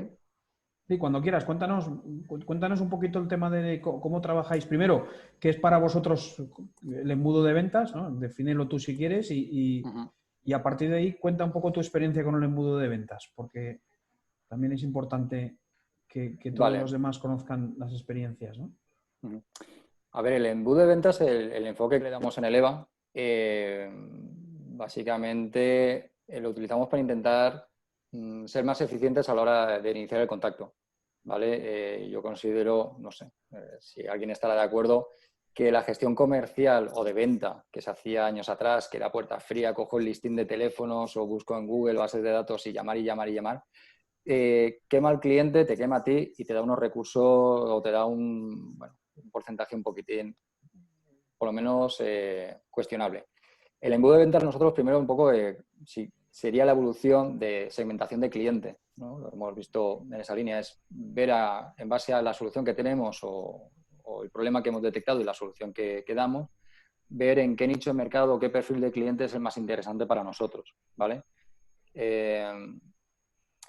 Sí, cuando quieras, cuéntanos un poquito el tema de cómo trabajáis. Primero, ¿qué es para vosotros el embudo de ventas? ¿No? Defínelo tú si quieres y a partir de ahí cuenta un poco tu experiencia con el embudo de ventas, porque también es importante que todos los demás conozcan las experiencias, ¿no? A ver, el embudo de ventas, el enfoque que le damos en el EVA, básicamente lo utilizamos para intentar ser más eficientes a la hora de iniciar el contacto, ¿vale? Yo considero, no sé, si alguien estará de acuerdo, que la gestión comercial o de venta que se hacía años atrás, que era puerta fría, cojo el listín de teléfonos o busco en Google bases de datos y llamar y llamar y llamar, quema al cliente, te quema a ti y te da unos recursos o te da un porcentaje un poquitín, por lo menos, cuestionable. El embudo de ventas nosotros primero un poco sería la evolución de segmentación de cliente, ¿no? Lo hemos visto en esa línea, es ver en base a la solución que tenemos o el problema que hemos detectado y la solución que damos, ver en qué nicho de mercado o qué perfil de cliente es el más interesante para nosotros, ¿vale?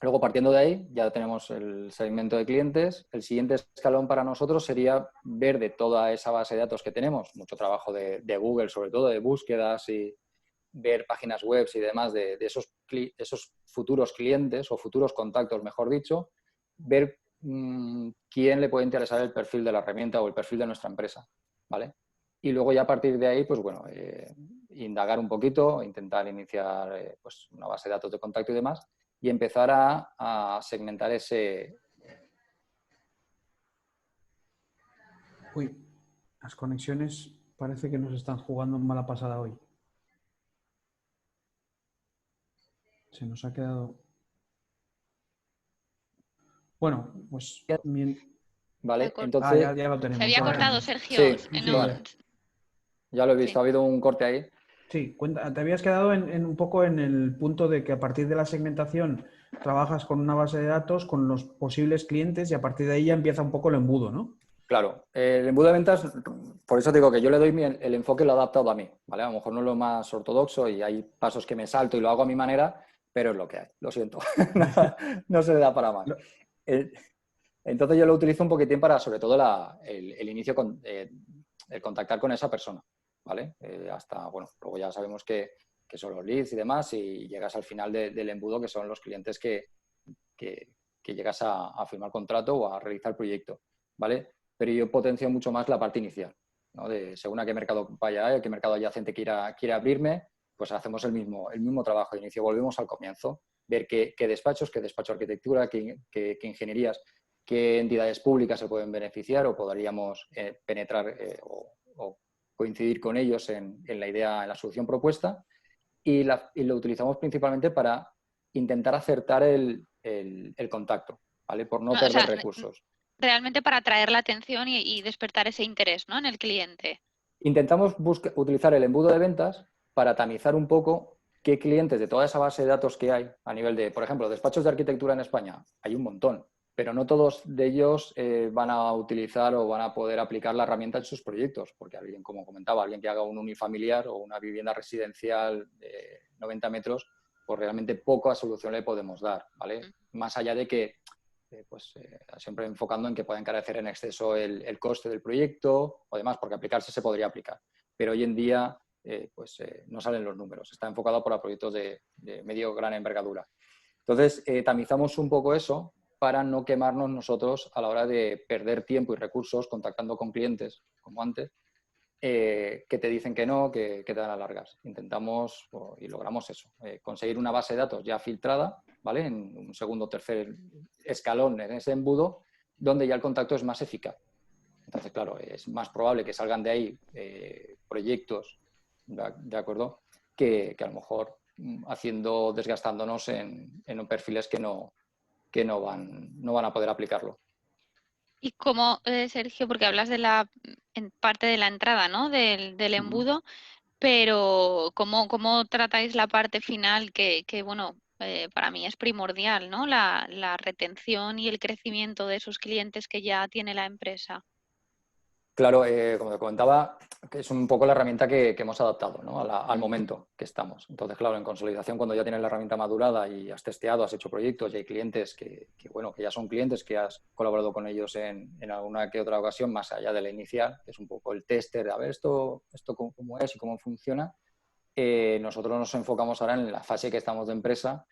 Luego, partiendo de ahí, ya tenemos el segmento de clientes. El siguiente escalón para nosotros sería ver de toda esa base de datos que tenemos, mucho trabajo de Google, sobre todo de búsquedas y ver páginas web y demás de esos futuros clientes o futuros contactos, mejor dicho, ver quién le puede interesar el perfil de la herramienta o el perfil de nuestra empresa, ¿vale? Y luego ya a partir de ahí, pues bueno, indagar un poquito, intentar iniciar pues una base de datos de contacto y demás, y empezar a segmentar ese... Uy, las conexiones parece que nos están jugando mala pasada hoy. Se nos ha quedado... Bueno, pues... Vale, entonces... ya lo tenemos. Se había cortado, Sergio. Sí, vale. Ya lo he visto, ha habido un corte ahí. Sí, te habías quedado un poco en el punto de que a partir de la segmentación trabajas con una base de datos, con los posibles clientes y a partir de ahí ya empieza un poco el embudo, ¿no? Claro, el embudo de ventas, por eso digo que yo le doy el enfoque lo he adaptado a mí, ¿vale? A lo mejor no es lo más ortodoxo y hay pasos que me salto y lo hago a mi manera, pero es lo que hay, lo siento, no se le da para más. Entonces yo lo utilizo un poquitín para, sobre todo, el inicio, el contactar con esa persona, ¿vale? Hasta, bueno, luego ya sabemos que son los leads y demás y llegas al final del embudo, que son los clientes que llegas a firmar contrato o a realizar proyecto, ¿vale? Pero yo potencio mucho más la parte inicial, ¿no? Según a qué mercado vaya, a qué mercado adyacente quiera abrirme, pues hacemos el mismo trabajo de inicio. Volvemos al comienzo, ver qué despachos, qué despacho de arquitectura, qué ingenierías, qué entidades públicas se pueden beneficiar o podríamos penetrar o coincidir con ellos en la idea, en la solución propuesta. y lo utilizamos principalmente para intentar acertar el contacto, ¿vale? Por no O perder sea, recursos. realmente para atraer la atención y despertar ese interés, ¿no?, en el cliente. Intentamos utilizar el embudo de ventas para tamizar un poco qué clientes de toda esa base de datos que hay a nivel de, por ejemplo, despachos de arquitectura en España. Hay un montón, pero no todos de ellos van a utilizar o van a poder aplicar la herramienta en sus proyectos, porque alguien, como comentaba, alguien que haga un unifamiliar o una vivienda residencial de 90 metros, pues realmente poca solución le podemos dar, ¿vale? Más allá de que siempre enfocando en que pueda encarecer en exceso el coste del proyecto o demás, porque aplicarse se podría aplicar. Pero hoy en día no salen los números. Está enfocado para proyectos de medio gran envergadura. Entonces, tamizamos un poco eso para no quemarnos nosotros a la hora de perder tiempo y recursos contactando con clientes, como antes, que te dicen que no, que te dan a largas. Intentamos y logramos eso, conseguir una base de datos ya filtrada, ¿vale? En un segundo o tercer escalón en ese embudo, donde ya el contacto es más eficaz. Entonces, claro, es más probable que salgan de ahí proyectos, ¿de acuerdo? Que a lo mejor desgastándonos en perfiles que no van a poder aplicarlo. Y cómo, Sergio, porque hablas de en parte de la entrada, ¿no?, del embudo, pero ¿cómo tratáis la parte final que bueno, para mí es primordial, ¿no?, la retención y el crecimiento de esos clientes que ya tiene la empresa? Claro, como te comentaba, que es un poco la herramienta que hemos adaptado, ¿no?, al momento que estamos. Entonces, claro, en consolidación, cuando ya tienes la herramienta madurada y has testeado, has hecho proyectos y hay clientes que ya son clientes, que has colaborado con ellos en alguna que otra ocasión, más allá de la inicial, que es un poco el tester, a ver esto cómo es y cómo funciona. Nosotros nos enfocamos ahora en la fase que estamos de empresa,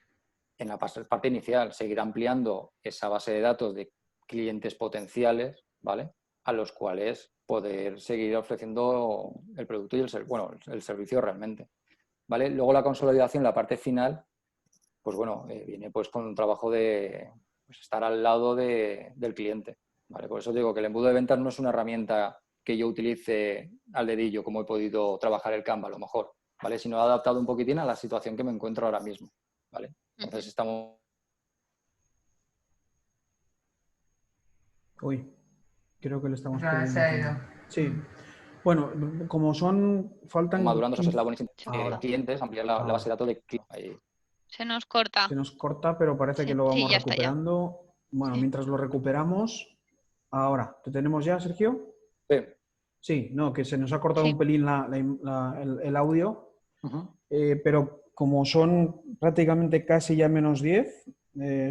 en la parte inicial, seguir ampliando esa base de datos de clientes potenciales, ¿vale?, a los cuales poder seguir ofreciendo el producto y el servicio realmente, ¿vale? Luego la consolidación, la parte final, pues bueno, viene pues con un trabajo de estar al lado del cliente, ¿vale? Por eso digo que el embudo de ventas no es una herramienta que yo utilice al dedillo, como he podido trabajar el Canva a lo mejor, ¿vale? Sino adaptado un poquitín a la situación que me encuentro ahora mismo, ¿vale? Entonces estamos... Uy, creo que le estamos Ya se ha ido. Sí. Bueno, como faltan madurando esos eslabones ahora. clientes, ampliar la base de datos de clientes. Se nos corta. Se nos corta, pero parece que lo Sí, vamos ya está, ya. recuperando. Bueno, Sí. mientras lo recuperamos, ahora, ¿te tenemos ya, Sergio? Sí. Sí, no, que se nos ha cortado un pelín el audio, pero como son prácticamente casi ya menos 10,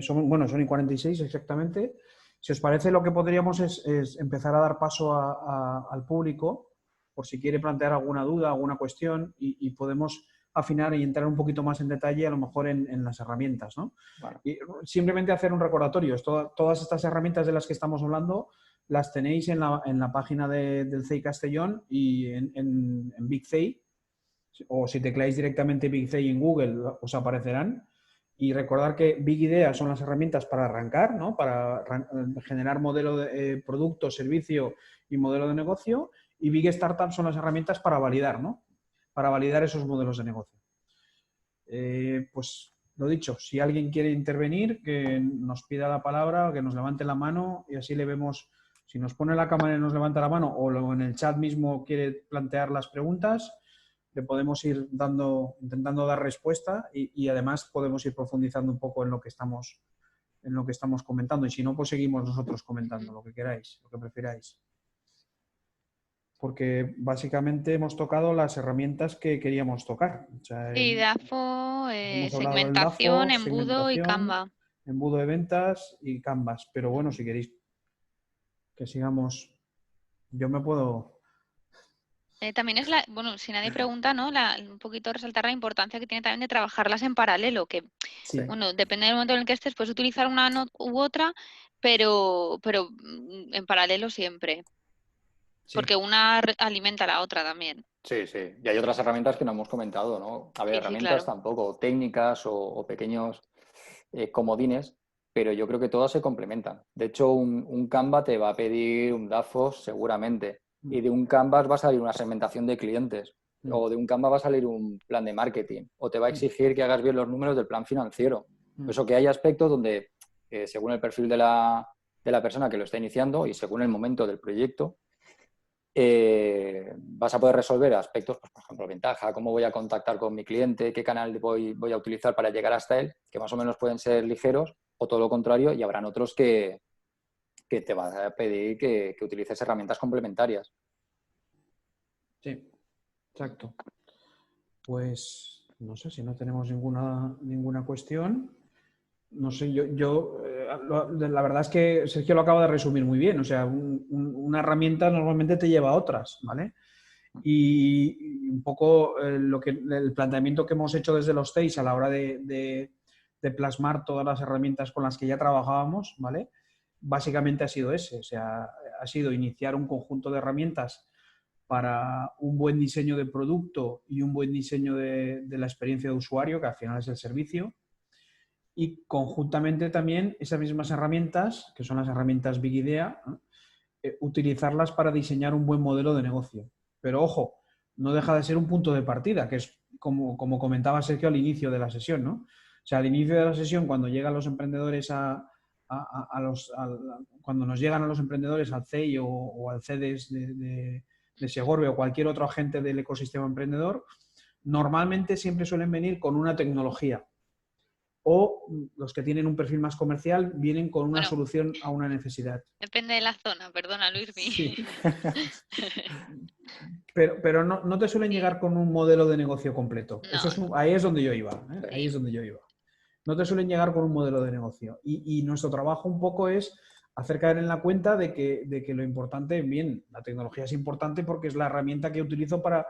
son y 46 exactamente, si os parece, lo que podríamos es empezar a dar paso al público, por si quiere plantear alguna duda, alguna cuestión, y podemos afinar y entrar un poquito más en detalle, a lo mejor en las herramientas, ¿no? Bueno. Y simplemente hacer un recordatorio. Todas estas herramientas de las que estamos hablando las tenéis en la página del CEI Castellón y en Big CEI, o si tecleáis directamente Big CEI en Google os aparecerán. Y recordar que Big Idea son las herramientas para arrancar, ¿no?, para generar modelo de producto, servicio y modelo de negocio, y Big Startup son las herramientas para validar, ¿no?, para validar esos modelos de negocio. Pues lo dicho, si alguien quiere intervenir, que nos pida la palabra o que nos levante la mano y así le vemos. Si nos pone la cámara y nos levanta la mano o en el chat mismo quiere plantear las preguntas, le podemos ir intentando dar respuesta y además podemos ir profundizando un poco en lo que estamos comentando. Y si no, pues seguimos nosotros comentando lo que queráis, lo que prefiráis. Porque básicamente hemos tocado las herramientas que queríamos tocar. O sea, Sí, DAFO, DAFO, segmentación, embudo y Canva. Embudo de ventas y Canvas. Pero bueno, si queréis que sigamos, yo me puedo... También es bueno, si nadie pregunta, ¿no?, un poquito resaltar la importancia que tiene también de trabajarlas en paralelo, que, Sí. bueno, depende del momento en el que estés, puedes utilizar una u otra, pero en paralelo siempre. Sí. Porque una alimenta a la otra también. Sí, sí. Y hay otras herramientas que no hemos comentado, ¿no? A ver, Sí, herramientas claro. tampoco, técnicas o pequeños comodines, pero yo creo que todas se complementan. De hecho, un Canva te va a pedir un DAFO seguramente. Y de un Canvas va a salir una segmentación de clientes. o de un Canva va a salir un plan de marketing, o te va a exigir que hagas bien los números del plan financiero. Por eso que hay aspectos donde, según el perfil de la persona que lo está iniciando y según el momento del proyecto, vas a poder resolver aspectos, pues, por ejemplo, ventaja, cómo voy a contactar con mi cliente, qué canal voy a utilizar para llegar hasta él, que más o menos pueden ser ligeros, o todo lo contrario, y habrán otros que te van a pedir que utilices herramientas complementarias. Sí, exacto. Pues no sé si no tenemos ninguna cuestión. No sé, la verdad es que Sergio lo acaba de resumir muy bien. O sea, una herramienta normalmente te lleva a otras, ¿vale? Y un poco el planteamiento que hemos hecho desde los TEIs a la hora de plasmar todas las herramientas con las que ya trabajábamos, ¿vale? Básicamente ha sido ese. O sea, ha sido iniciar un conjunto de herramientas para un buen diseño de producto y un buen diseño de la experiencia de usuario, que al final es el servicio. Y conjuntamente también esas mismas herramientas, que son las herramientas Big Idea, utilizarlas para diseñar un buen modelo de negocio. Pero ojo, no deja de ser un punto de partida, que es como comentaba Sergio al inicio de la sesión, ¿no? O sea, al inicio de la sesión, cuando llegan los emprendedores cuando nos llegan a los emprendedores al CEI o al CEDES de Segorbe o cualquier otro agente del ecosistema emprendedor, normalmente siempre suelen venir con una tecnología. O los que tienen un perfil más comercial vienen con una solución a una necesidad. Depende de la zona, perdona, Luismi. Sí. Pero no te suelen llegar con un modelo de negocio completo. No. Ahí es donde yo iba. Ahí es donde yo iba. No te suelen llegar con un modelo de negocio. Y nuestro trabajo un poco es hacer caer en la cuenta de que lo importante, bien, la tecnología es importante porque es la herramienta que utilizo para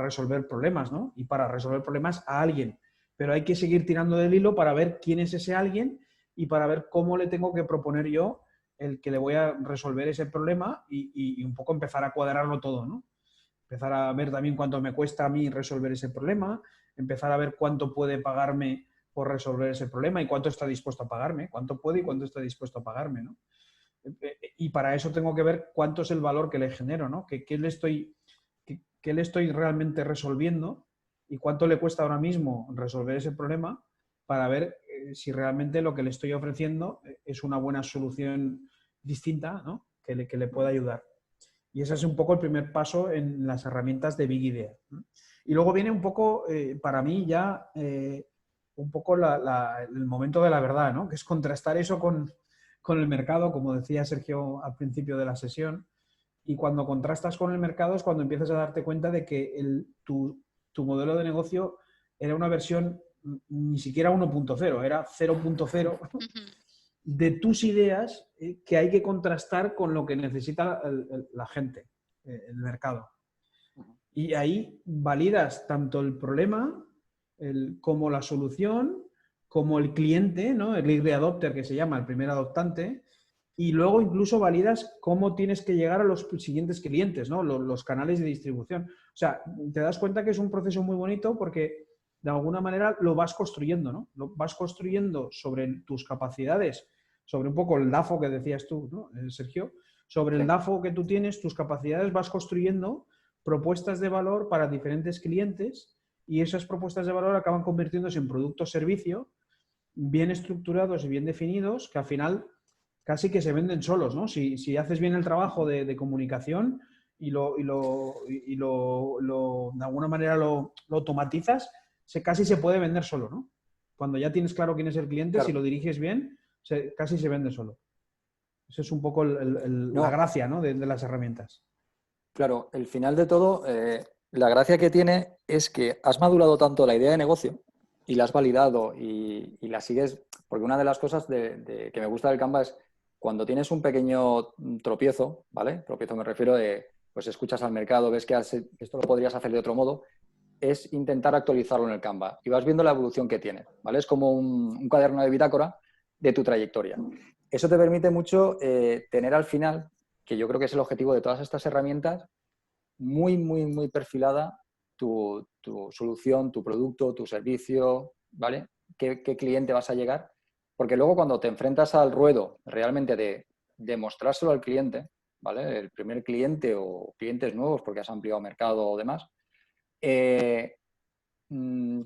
resolver problemas, ¿no? Y para resolver problemas a alguien. Pero hay que seguir tirando del hilo para ver quién es ese alguien y para ver cómo le tengo que proponer yo el que le voy a resolver ese problema y un poco empezar a cuadrarlo todo, ¿no? Empezar a ver también cuánto me cuesta a mí resolver ese problema, empezar a ver cuánto puede pagarme por resolver ese problema y cuánto está dispuesto a pagarme, cuánto puede y cuánto está dispuesto a pagarme, ¿no? Y para eso tengo que ver cuánto es el valor que le genero, ¿no? ¿Qué le estoy realmente resolviendo y cuánto le cuesta ahora mismo resolver ese problema para ver si realmente lo que le estoy ofreciendo es una buena solución distinta, ¿no? que le pueda ayudar. Y ese es un poco el primer paso en las herramientas de Big Idea, ¿no? Y luego viene un poco, para mí ya, un poco el momento de la verdad, ¿no? Que es contrastar eso con el mercado, como decía Sergio al principio de la sesión. Y cuando contrastas con el mercado es cuando empiezas a darte cuenta de que tu modelo de negocio era una versión ni siquiera 1.0, era 0.0 de tus ideas que hay que contrastar con lo que necesita la gente, el mercado. Y ahí validas tanto el problema como la solución, como el cliente, ¿no? El early adopter que se llama, el primer adoptante, y luego incluso validas cómo tienes que llegar a los siguientes clientes, ¿no? Los canales de distribución. O sea, te das cuenta que es un proceso muy bonito porque de alguna manera lo vas construyendo, ¿no? Lo vas construyendo sobre tus capacidades, sobre un poco el DAFO que decías tú, ¿no, Sergio? Sobre el DAFO que tú tienes, tus capacidades, vas construyendo propuestas de valor para diferentes clientes y esas propuestas de valor acaban convirtiéndose en productos servicio bien estructurados y bien definidos que al final casi que se venden solos, ¿no? Si haces bien el trabajo de comunicación y de alguna manera lo automatizas, casi se puede vender solo, ¿no? Cuando ya tienes claro quién es el cliente, claro. Si lo diriges bien, casi se vende solo. Esa es un poco la gracia, ¿no? de las herramientas. Claro, el final de todo, la gracia que tiene es que has madurado tanto la idea de negocio y la has validado y la sigues, porque una de las cosas que me gusta del Canva es cuando tienes un pequeño tropiezo, ¿vale? Tropiezo me refiero pues escuchas al mercado, ves que esto lo podrías hacer de otro modo, es intentar actualizarlo en el Canva y vas viendo la evolución que tiene, ¿vale? Es como un cuaderno de bitácora de tu trayectoria. Eso te permite mucho tener al final, que yo creo que es el objetivo de todas estas herramientas, muy, muy, muy perfilada tu solución, tu producto, tu servicio, ¿vale? ¿Qué cliente vas a llegar? Porque luego cuando te enfrentas al ruedo realmente de demostrárselo al cliente, ¿vale? El primer cliente o clientes nuevos porque has ampliado mercado o demás,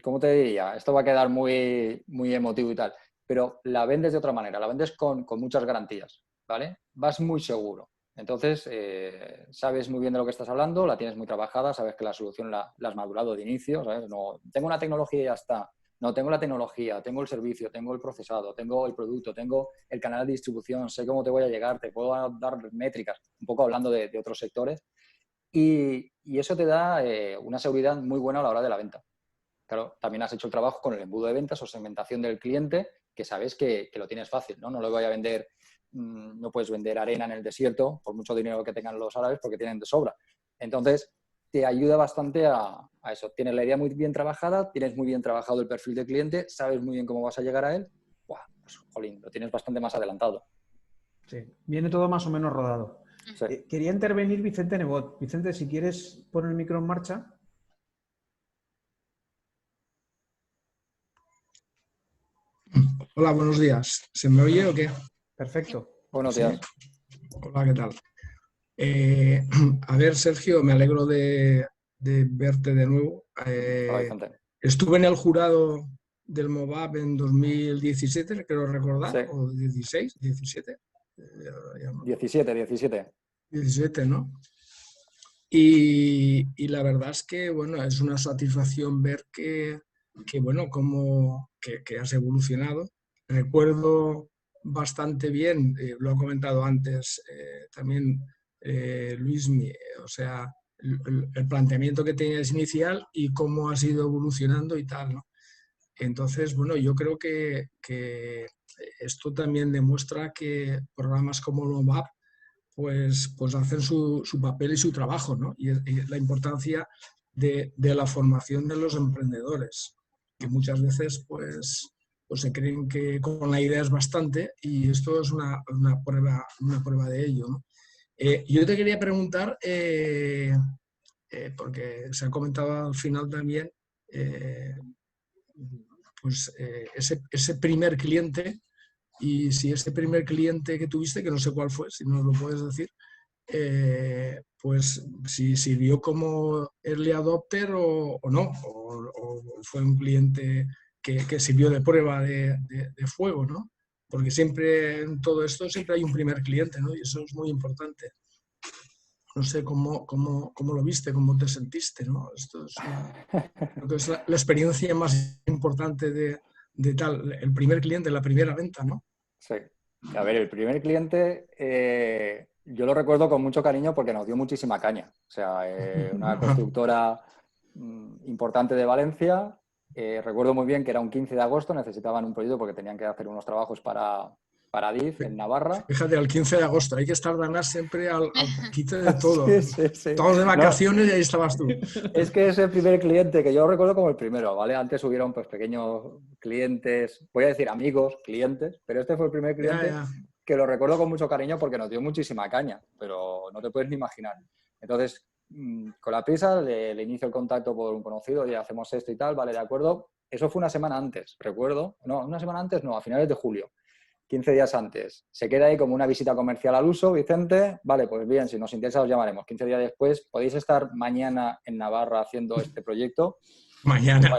¿Cómo te diría? Esto va a quedar muy, muy emotivo y tal, pero la vendes de otra manera, la vendes con muchas garantías, ¿vale? Vas muy seguro. Entonces, sabes muy bien de lo que estás hablando, la tienes muy trabajada, sabes que la solución la has madurado de inicio, ¿sabes? No, tengo una tecnología y ya está. No, tengo la tecnología, tengo el servicio, tengo el procesado, tengo el producto, tengo el canal de distribución, sé cómo te voy a llegar, te puedo dar métricas, un poco hablando de otros sectores, y eso te da una seguridad muy buena a la hora de la venta. Claro, también has hecho el trabajo con el embudo de ventas o segmentación del cliente, que sabes que lo tienes fácil, ¿no? No le voy a vender, no puedes vender arena en el desierto por mucho dinero que tengan los árabes porque tienen de sobra. Entonces, te ayuda bastante a eso. Tienes la idea muy bien trabajada, tienes muy bien trabajado el perfil del cliente, sabes muy bien cómo vas a llegar a él. ¡Buah! Pues, jolín, lo tienes bastante más adelantado. Sí, viene todo más o menos rodado. Sí. Quería intervenir Vicente Nebot. Vicente, si quieres poner el micro en marcha. Hola, buenos días. ¿Se me oye o qué? Perfecto. Buenos ¿Sí? días. Hola, ¿qué tal? A ver, Sergio, me alegro de verte de nuevo. Hola, Vicente. Estuve en el jurado del MOVAP en 2017, creo recordar, Sí. o 16, 17. 17. 17, ¿no? Y la verdad es que, bueno, es una satisfacción ver que bueno, que has evolucionado. Recuerdo bastante bien, lo ha comentado antes también Luismi, o sea, el planteamiento que tenías inicial y cómo has ido evolucionando y tal, ¿no? Entonces, bueno, yo creo que esto también demuestra que programas como LOMAP pues hacen su papel y su trabajo, ¿no? Y la importancia de la formación de los emprendedores, que muchas veces pues se creen que con la idea es bastante y esto es una prueba de ello, ¿no? Yo te quería preguntar, porque se ha comentado al final también, pues ese primer cliente, y si ese primer cliente que tuviste, que no sé cuál fue, si nos lo puedes decir, pues si sirvió como early adopter o no, o fue un cliente que sirvió de prueba de fuego, ¿no? Porque siempre en todo esto siempre hay un primer cliente, ¿no? Y eso es muy importante. No sé cómo lo viste, cómo te sentiste, ¿no? Esto es creo que es la experiencia más importante de tal, el primer cliente, la primera venta, ¿no? Sí. A ver, el primer cliente yo lo recuerdo con mucho cariño porque nos dio muchísima caña. O sea, una constructora importante de Valencia. Recuerdo muy bien que era un 15 de agosto, necesitaban un proyecto porque tenían que hacer unos trabajos para DIF en Navarra. Fíjate, al 15 de agosto, hay que estar ganas siempre al quite de todo. Sí, sí, sí. Todos de vacaciones No, y ahí estabas tú. es que es el primer cliente que yo recuerdo como el primero, ¿vale? Antes hubieron pues pequeños clientes, voy a decir amigos, clientes, pero este fue el primer cliente Ya. que lo recuerdo con mucho cariño porque nos dio muchísima caña, pero no te puedes ni imaginar. Entonces, con la prisa, le inicio el contacto por un conocido y hacemos esto y tal, vale, de acuerdo. Eso fue una semana antes, recuerdo. No, una semana antes, no, a finales de julio. 15 días antes. Se queda ahí como una visita comercial al uso, Vicente. Vale, pues bien, si nos interesa os llamaremos. 15 días después, ¿podéis estar mañana en Navarra haciendo este proyecto? Mañana.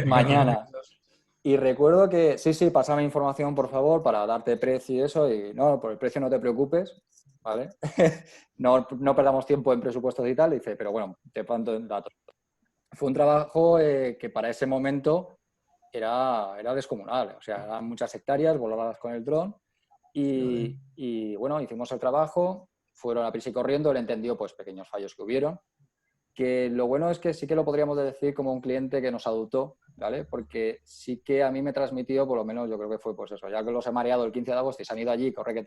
Mañana. Y recuerdo que, sí, pásame información, por favor, para darte precio y eso. Y no, por el precio no te preocupes, ¿vale? no perdamos tiempo en presupuestos y tal. Y dice, pero bueno, te pongo datos. Fue un trabajo que para ese momento era descomunal. O sea, eran muchas hectáreas voladas con el dron y bueno, hicimos el trabajo, fueron a prisa y corriendo, él entendió pues pequeños fallos que hubieron, que lo bueno es que sí que lo podríamos decir como un cliente que nos adoptó, ¿vale? Porque sí que a mí me transmitió, por lo menos yo creo que fue pues eso, ya que los he mareado el 15 de agosto y se han ido allí, corre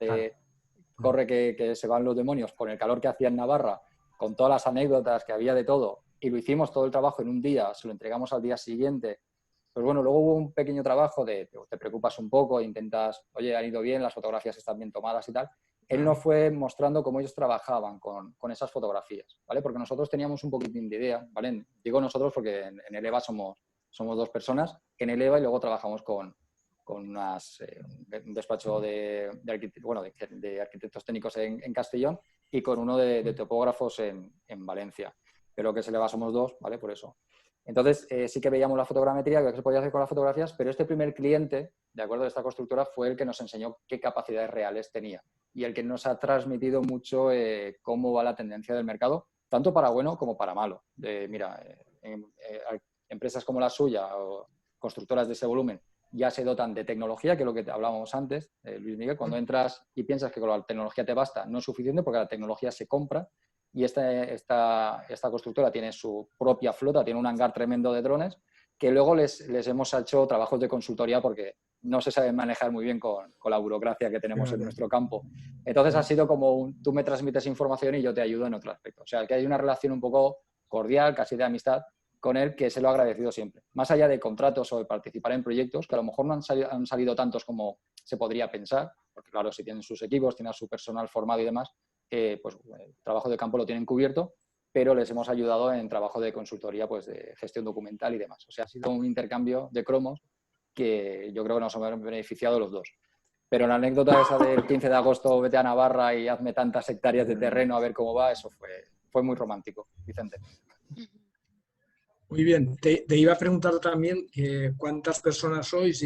que se van los demonios con el calor que hacía en Navarra, con todas las anécdotas que había de todo, y lo hicimos todo el trabajo en un día, se lo entregamos al día siguiente. Pues bueno, luego hubo un pequeño trabajo de te preocupas un poco, intentas, oye, han ido bien, las fotografías están bien tomadas y tal. Él nos fue mostrando cómo ellos trabajaban con esas fotografías, ¿vale? Porque nosotros teníamos un poquitín de idea, ¿vale? Digo nosotros porque en el EVA somos dos personas, en el EVA y luego trabajamos con un despacho de arquitectos técnicos en Castellón y con uno de topógrafos en Valencia. pero que se le va somos 2, ¿vale? Por eso. Entonces, sí que veíamos la fotogrametría, que se podía hacer con las fotografías, pero este primer cliente, de acuerdo, de esta constructora, fue el que nos enseñó qué capacidades reales tenía y el que nos ha transmitido mucho cómo va la tendencia del mercado, tanto para bueno como para malo. Mira, empresas como la suya o constructoras de ese volumen ya se dotan de tecnología, que es lo que hablábamos antes, Luis Miguel, cuando entras y piensas que con la tecnología te basta, no es suficiente porque la tecnología se compra. Y esta constructora tiene su propia flota, tiene un hangar tremendo de drones, que luego les hemos hecho trabajos de consultoría porque no se saben manejar muy bien con la burocracia que tenemos en nuestro campo. Entonces ha sido como tú me transmites información y yo te ayudo en otro aspecto. O sea, que hay una relación un poco cordial, casi de amistad, con él, que se lo ha agradecido siempre. Más allá de contratos o de participar en proyectos, que a lo mejor no han salido tantos como se podría pensar, porque claro, si tienen sus equipos, tienen a su personal formado y demás, pues el trabajo de campo lo tienen cubierto, pero les hemos ayudado en trabajo de consultoría, pues de gestión documental y demás. O sea, ha sido un intercambio de cromos que yo creo que nos hemos beneficiado los dos. Pero la anécdota esa del 15 de agosto, vete a Navarra y hazme tantas hectáreas de terreno a ver cómo va, eso fue muy romántico, Vicente. Muy bien. Te iba a preguntar también cuántas personas sois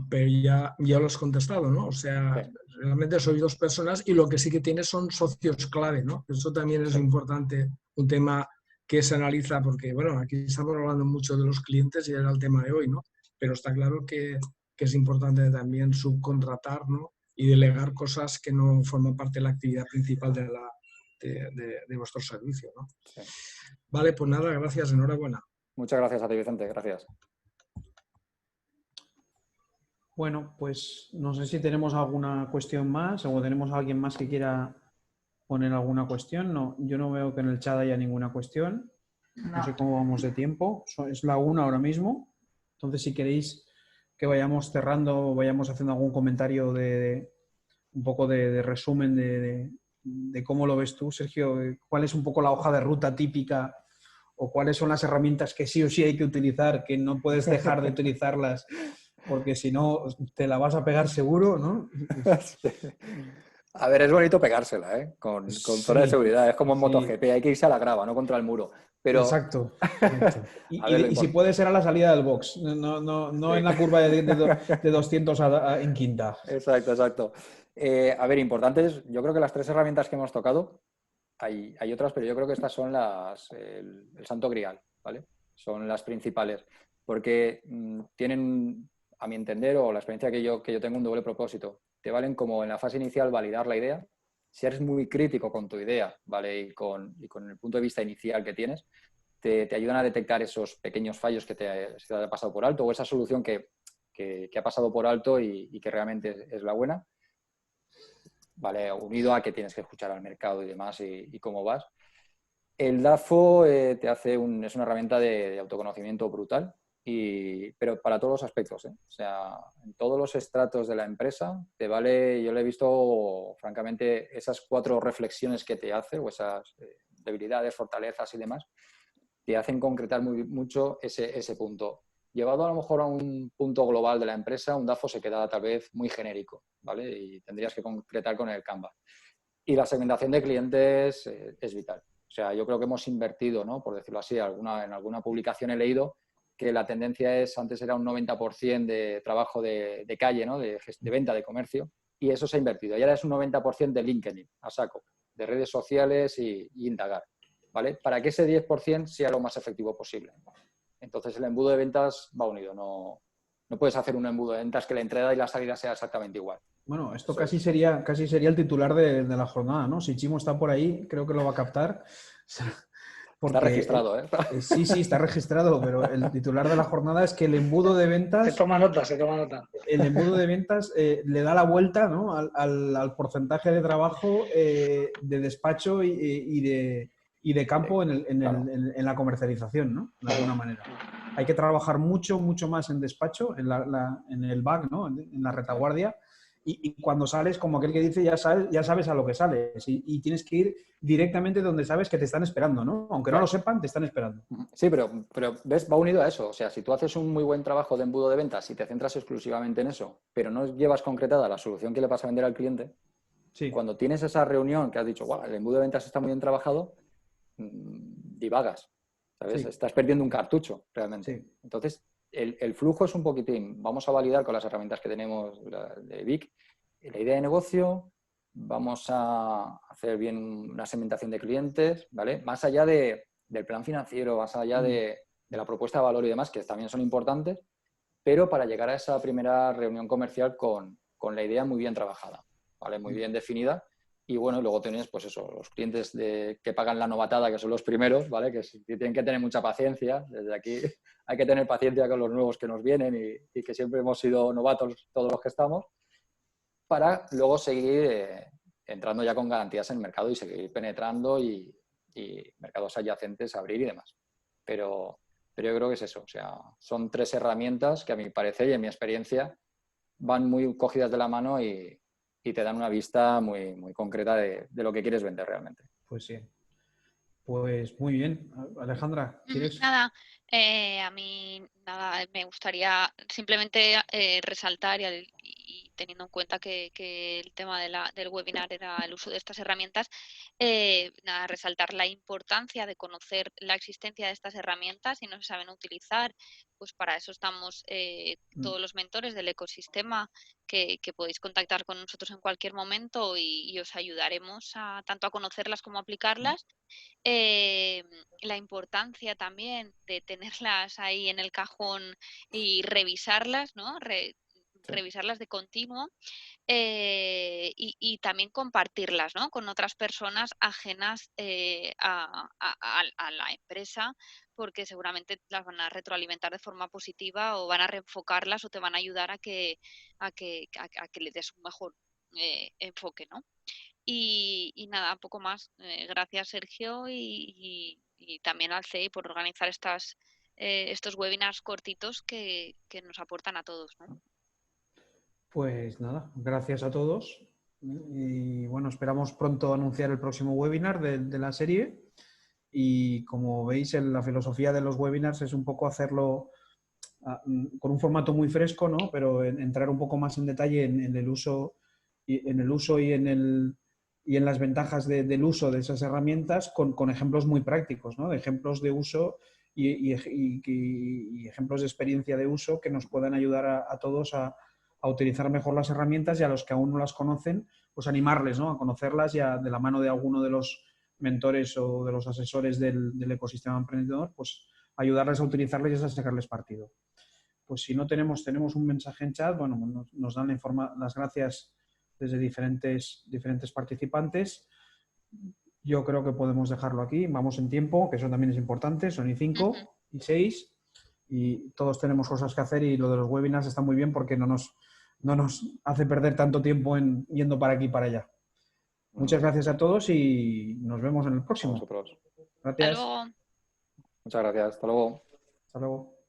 pero ya lo has contestado, ¿no? O sea, Sí. realmente sois 2 personas y lo que sí que tienes son socios clave, ¿no? Eso también es importante, un tema que se analiza porque, bueno, aquí estamos hablando mucho de los clientes y era el tema de hoy, ¿no? Pero está claro que es importante también subcontratar, ¿no? Y delegar cosas que no forman parte de la actividad principal de vuestro servicio, ¿no? Sí. Vale, pues nada, gracias, enhorabuena. Muchas gracias a ti, Vicente, gracias. Bueno, pues no sé si tenemos alguna cuestión más o tenemos a alguien más que quiera poner alguna cuestión. No, yo no veo que en el chat haya ninguna cuestión. No sé cómo vamos de tiempo. Es la 1 ahora mismo. Entonces, si queréis que vayamos cerrando o vayamos haciendo algún comentario un poco de resumen de cómo lo ves tú, Sergio, cuál es un poco la hoja de ruta típica o cuáles son las herramientas que sí o sí hay que utilizar, que no puedes dejar de utilizarlas porque si no te la vas a pegar seguro, ¿no? A ver, es bonito pegársela, ¿eh? Con zona de seguridad. Es como en MotoGP, hay que irse a la grava, no contra el muro. Pero... Exacto. Y si puede ser a la salida del box, no en la curva de 200 en quinta. Exacto. A ver, importantes, yo creo que las 3 herramientas que hemos tocado, hay otras, pero yo creo que estas son el santo grial, ¿vale? Son las principales, porque tienen, a mi entender, o la experiencia que yo tengo, un doble propósito. Te valen como en la fase inicial validar la idea. Si eres muy crítico con tu idea, ¿vale? Y con el punto de vista inicial que tienes, te ayudan a detectar esos pequeños fallos que se te ha pasado por alto o esa solución que ha pasado por alto y que realmente es la buena, ¿vale? Unido a que tienes que escuchar al mercado y demás y cómo vas. El DAFO es una herramienta de autoconocimiento brutal, pero para todos los aspectos, ¿eh? O sea, en todos los estratos de la empresa te vale, yo le he visto, francamente, esas 4 reflexiones que te hace, o esas debilidades, fortalezas y demás, te hacen concretar mucho ese punto. Llevado a lo mejor a un punto global de la empresa, un DAFO se queda tal vez muy genérico, ¿vale? Y tendrías que concretar con el Canva. Y la segmentación de clientes es vital. O sea, yo creo que hemos invertido, ¿no? Por decirlo así, en alguna publicación he leído que la tendencia antes era un 90% de trabajo de calle, ¿no? De venta, de comercio, y eso se ha invertido. Y ahora es un 90% de LinkedIn, a saco, de redes sociales y indagar, ¿vale? Para que ese 10% sea lo más efectivo posible. Entonces el embudo de ventas va unido, no puedes hacer un embudo de ventas que la entrada y la salida sea exactamente igual. Bueno, esto casi sería el titular de la jornada, ¿no? Si Chimo está por ahí, creo que lo va a captar. Porque, está registrado, ¿eh? Sí, está registrado, pero el titular de la jornada es que el embudo de ventas... Se toma nota. El embudo de ventas le da la vuelta, ¿no? al porcentaje de trabajo de despacho y de campo en la comercialización, ¿no? De alguna manera. Hay que trabajar mucho más en despacho, en el back, ¿no? En la retaguardia. Y cuando sales, como aquel que dice, ya sabes a lo que sales y tienes que ir directamente donde sabes que te están esperando, ¿no? Aunque no lo sepan, te están esperando. Sí, pero ves, va unido a eso. O sea, si tú haces un muy buen trabajo de embudo de ventas y te centras exclusivamente en eso, pero no llevas concretada la solución que le vas a vender al cliente, sí. Cuando tienes esa reunión que has dicho, wow, el embudo de ventas está muy bien trabajado, divagas, ¿sabes? Sí. Estás perdiendo un cartucho realmente. Sí. Entonces, el flujo es un poquitín, vamos a validar con las herramientas que tenemos de Vic la idea de negocio, vamos a hacer bien una segmentación de clientes, ¿vale? Más allá del plan financiero, más allá de la propuesta de valor y demás, que también son importantes, pero para llegar a esa primera reunión comercial con la idea muy bien trabajada, ¿vale? Muy bien definida. Y bueno, y luego tienes, pues eso, los clientes que pagan la novatada, que son los primeros, ¿vale? Que tienen que tener mucha paciencia. Desde aquí hay que tener paciencia con los nuevos que nos vienen y que siempre hemos sido novatos todos los que estamos, para luego seguir entrando ya con garantías en el mercado y seguir penetrando y mercados adyacentes abrir y demás. Pero yo creo que es eso. O sea, son 3 herramientas que a mi parecer y en mi experiencia van muy cogidas de la mano y te dan una vista muy, muy concreta de lo que quieres vender realmente. Pues sí. Pues muy bien. Alejandra, ¿quieres? Nada, a mí nada, me gustaría simplemente resaltar y teniendo en cuenta que el tema del webinar era el uso de estas herramientas, nada, resaltar la importancia de conocer la existencia de estas herramientas. Si no se saben utilizar, pues para eso estamos todos los mentores del ecosistema que podéis contactar con nosotros en cualquier momento y os ayudaremos tanto a conocerlas como a aplicarlas. La importancia también de tenerlas ahí en el cajón y revisarlas, ¿no? Revisarlas de continuo y también compartirlas, ¿no? Con otras personas ajenas a la empresa, porque seguramente las van a retroalimentar de forma positiva o van a reenfocarlas o te van a ayudar a que le des un mejor enfoque, ¿no? Y nada, poco más. Gracias, Sergio, y también al CEI por organizar estos webinars cortitos que nos aportan a todos, ¿no? Pues nada, gracias a todos. Y bueno, esperamos pronto anunciar el próximo webinar de la serie. Y como veis, la filosofía de los webinars es un poco hacerlo con un formato muy fresco, ¿no? Pero entrar un poco más en detalle en el uso y en las ventajas del uso de esas herramientas con ejemplos muy prácticos, ¿no? De ejemplos de uso y ejemplos de experiencia de uso que nos puedan ayudar a todos a utilizar mejor las herramientas y a los que aún no las conocen, pues animarles, ¿no? A conocerlas ya de la mano de alguno de los mentores o de los asesores del ecosistema emprendedor, pues ayudarles a utilizarles y a sacarles partido. Pues si no tenemos un mensaje en chat, bueno, nos dan las gracias desde diferentes participantes. Yo creo que podemos dejarlo aquí. Vamos en tiempo, que eso también es importante. Son y 5 y 6 y todos tenemos cosas que hacer y lo de los webinars está muy bien porque no nos hace perder tanto tiempo yendo para aquí y para allá. Muchas gracias a todos y nos vemos en el próximo. A vosotros. Gracias. Hasta luego. Muchas gracias. Hasta luego. Hasta luego.